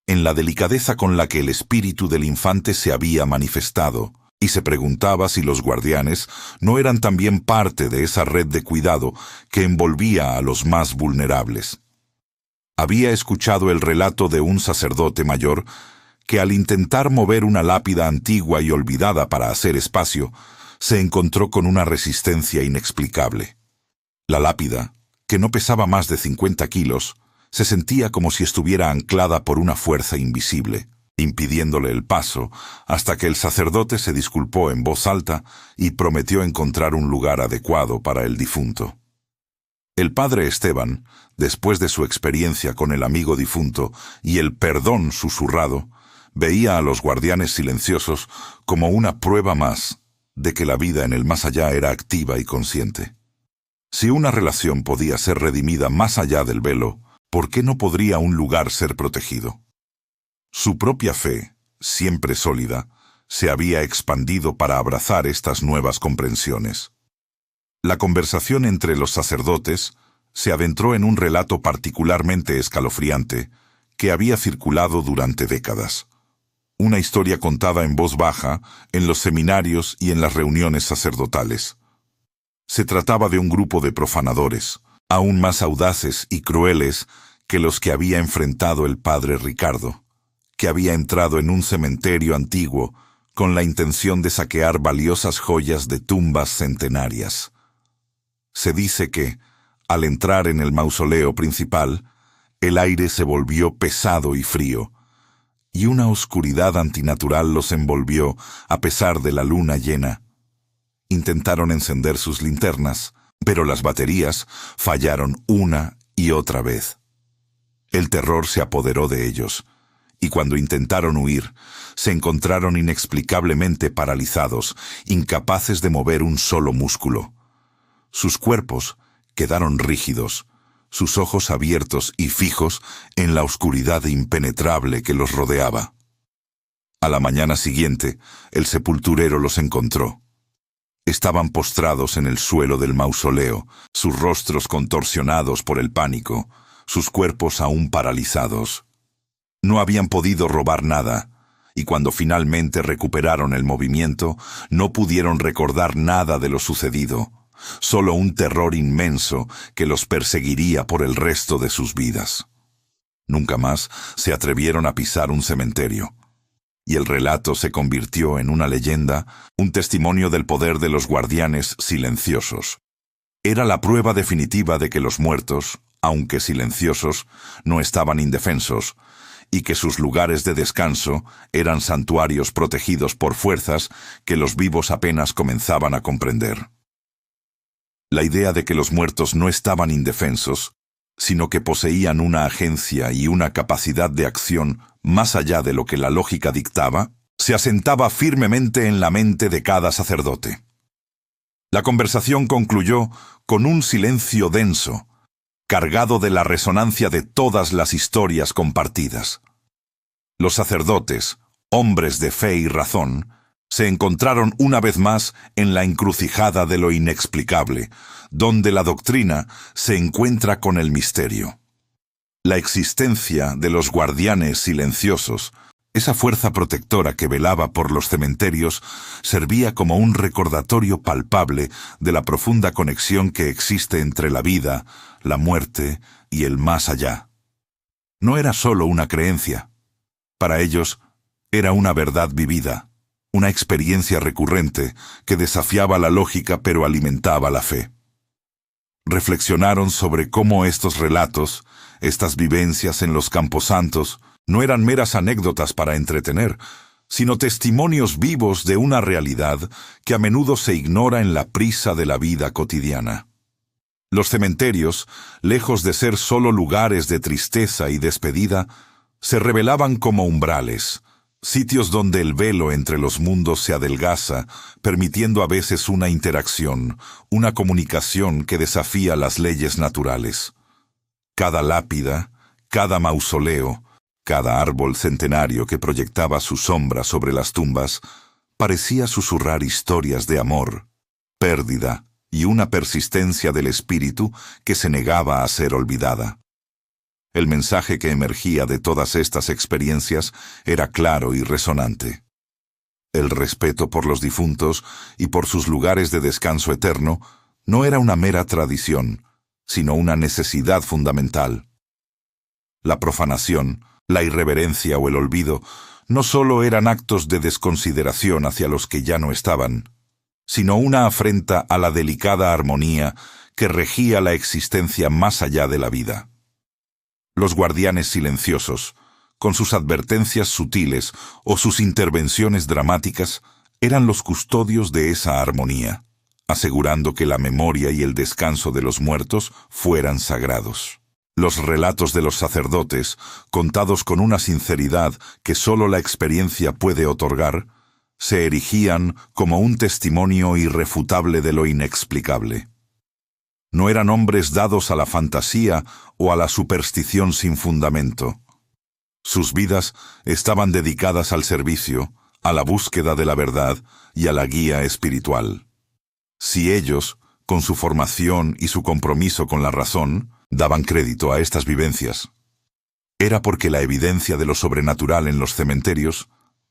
en la delicadeza con la que el espíritu del infante se había manifestado, y se preguntaba si los guardianes no eran también parte de esa red de cuidado que envolvía a los más vulnerables. Había escuchado el relato de un sacerdote mayor que al intentar mover una lápida antigua y olvidada para hacer espacio, se encontró con una resistencia inexplicable. La lápida, que no pesaba más de 50 kilos, se sentía como si estuviera anclada por una fuerza invisible, impidiéndole el paso, hasta que el sacerdote se disculpó en voz alta y prometió encontrar un lugar adecuado para el difunto. El padre Esteban, después de su experiencia con el amigo difunto y el perdón susurrado, veía a los guardianes silenciosos como una prueba más de que la vida en el más allá era activa y consciente. Si una relación podía ser redimida más allá del velo, ¿por qué no podría un lugar ser protegido? Su propia fe, siempre sólida, se había expandido para abrazar estas nuevas comprensiones. La conversación entre los sacerdotes se adentró en un relato particularmente escalofriante que había circulado durante décadas. Una historia contada en voz baja en los seminarios y en las reuniones sacerdotales. Se trataba de un grupo de profanadores, aún más audaces y crueles que los que había enfrentado el padre Ricardo, que había entrado en un cementerio antiguo con la intención de saquear valiosas joyas de tumbas centenarias. Se dice que, al entrar en el mausoleo principal, el aire se volvió pesado y frío, y una oscuridad antinatural los envolvió a pesar de la luna llena. Intentaron encender sus linternas, pero las baterías fallaron una y otra vez. El terror se apoderó de ellos, y cuando intentaron huir, se encontraron inexplicablemente paralizados, incapaces de mover un solo músculo. Sus cuerpos quedaron rígidos, sus ojos abiertos y fijos en la oscuridad impenetrable que los rodeaba. A la mañana siguiente, el sepulturero los encontró. Estaban postrados en el suelo del mausoleo, sus rostros contorsionados por el pánico, sus cuerpos aún paralizados. No habían podido robar nada, y cuando finalmente recuperaron el movimiento, no pudieron recordar nada de lo sucedido, solo un terror inmenso que los perseguiría por el resto de sus vidas. Nunca más se atrevieron a pisar un cementerio, y el relato se convirtió en una leyenda, un testimonio del poder de los guardianes silenciosos. Era la prueba definitiva de que los muertos, aunque silenciosos, no estaban indefensos, y que sus lugares de descanso eran santuarios protegidos por fuerzas que los vivos apenas comenzaban a comprender. La idea de que los muertos no estaban indefensos, sino que poseían una agencia y una capacidad de acción más allá de lo que la lógica dictaba, se asentaba firmemente en la mente de cada sacerdote. La conversación concluyó con un silencio denso, cargado de la resonancia de todas las historias compartidas. Los sacerdotes, hombres de fe y razón, Se encontraron una vez más en la encrucijada de lo inexplicable, donde la doctrina se encuentra con el misterio. La existencia de los guardianes silenciosos, esa fuerza protectora que velaba por los cementerios, servía como un recordatorio palpable de la profunda conexión que existe entre la vida, la muerte y el más allá. No era solo una creencia. Para ellos, era una verdad vivida, una experiencia recurrente que desafiaba la lógica pero alimentaba la fe. Reflexionaron sobre cómo estos relatos, estas vivencias en los camposantos, no eran meras anécdotas para entretener, sino testimonios vivos de una realidad que a menudo se ignora en la prisa de la vida cotidiana. Los cementerios, lejos de ser solo lugares de tristeza y despedida, se revelaban como umbrales, sitios donde el velo entre los mundos se adelgaza, permitiendo a veces una interacción, una comunicación que desafía las leyes naturales. Cada lápida, cada mausoleo, cada árbol centenario que proyectaba su sombra sobre las tumbas, parecía susurrar historias de amor, pérdida y una persistencia del espíritu que se negaba a ser olvidada. El mensaje que emergía de todas estas experiencias era claro y resonante. El respeto por los difuntos y por sus lugares de descanso eterno no era una mera tradición, sino una necesidad fundamental. La profanación, la irreverencia o el olvido no solo eran actos de desconsideración hacia los que ya no estaban, sino una afrenta a la delicada armonía que regía la existencia más allá de la vida. Los guardianes silenciosos, con sus advertencias sutiles o sus intervenciones dramáticas, eran los custodios de esa armonía, asegurando que la memoria y el descanso de los muertos fueran sagrados. Los relatos de los sacerdotes, contados con una sinceridad que solo la experiencia puede otorgar, se erigían como un testimonio irrefutable de lo inexplicable. No eran hombres dados a la fantasía o a la superstición sin fundamento. Sus vidas estaban dedicadas al servicio, a la búsqueda de la verdad y a la guía espiritual. Si ellos, con su formación y su compromiso con la razón, daban crédito a estas vivencias, era porque la evidencia de lo sobrenatural en los cementerios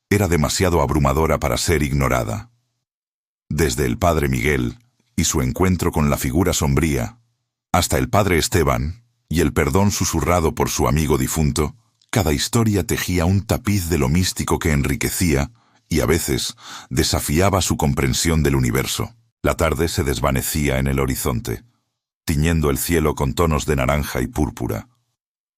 era demasiado abrumadora para ser ignorada. Desde el padre Miguel y su encuentro con la figura sombría, hasta el padre Esteban y el perdón susurrado por su amigo difunto, cada historia tejía un tapiz de lo místico que enriquecía y a veces desafiaba su comprensión del universo. La tarde se desvanecía en el horizonte, tiñendo el cielo con tonos de naranja y púrpura.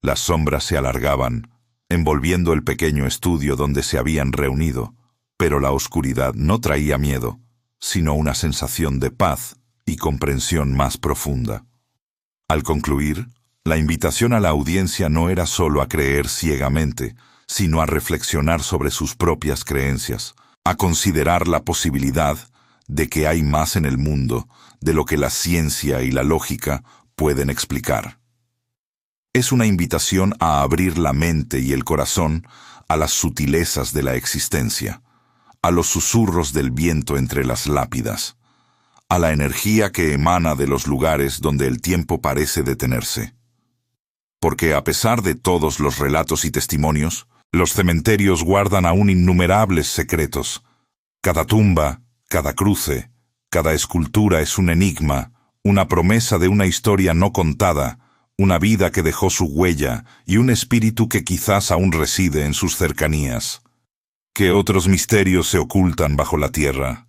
Las sombras se alargaban, envolviendo el pequeño estudio donde se habían reunido, pero la oscuridad no traía miedo, sino una sensación de paz y comprensión más profunda. Al concluir, la invitación a la audiencia no era solo a creer ciegamente, sino a reflexionar sobre sus propias creencias, a considerar la posibilidad de que hay más en el mundo de lo que la ciencia y la lógica pueden explicar. Es una invitación a abrir la mente y el corazón a las sutilezas de la existencia, a los susurros del viento entre las lápidas, a la energía que emana de los lugares donde el tiempo parece detenerse. Porque a pesar de todos los relatos y testimonios, los cementerios guardan aún innumerables secretos. Cada tumba, cada cruce, cada escultura es un enigma, una promesa de una historia no contada, una vida que dejó su huella y un espíritu que quizás aún reside en sus cercanías. ¿Qué otros misterios se ocultan bajo la tierra?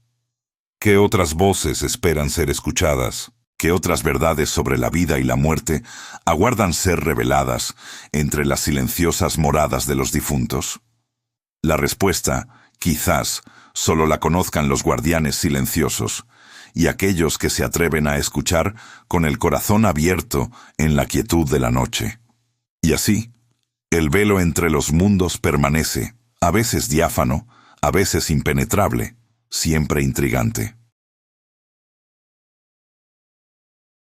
¿Qué otras voces esperan ser escuchadas? ¿Qué otras verdades sobre la vida y la muerte aguardan ser reveladas entre las silenciosas moradas de los difuntos? La respuesta, quizás, solo la conozcan los guardianes silenciosos y aquellos que se atreven a escuchar con el corazón abierto en la quietud de la noche. Y así, el velo entre los mundos permanece, a veces diáfano, a veces impenetrable, siempre intrigante.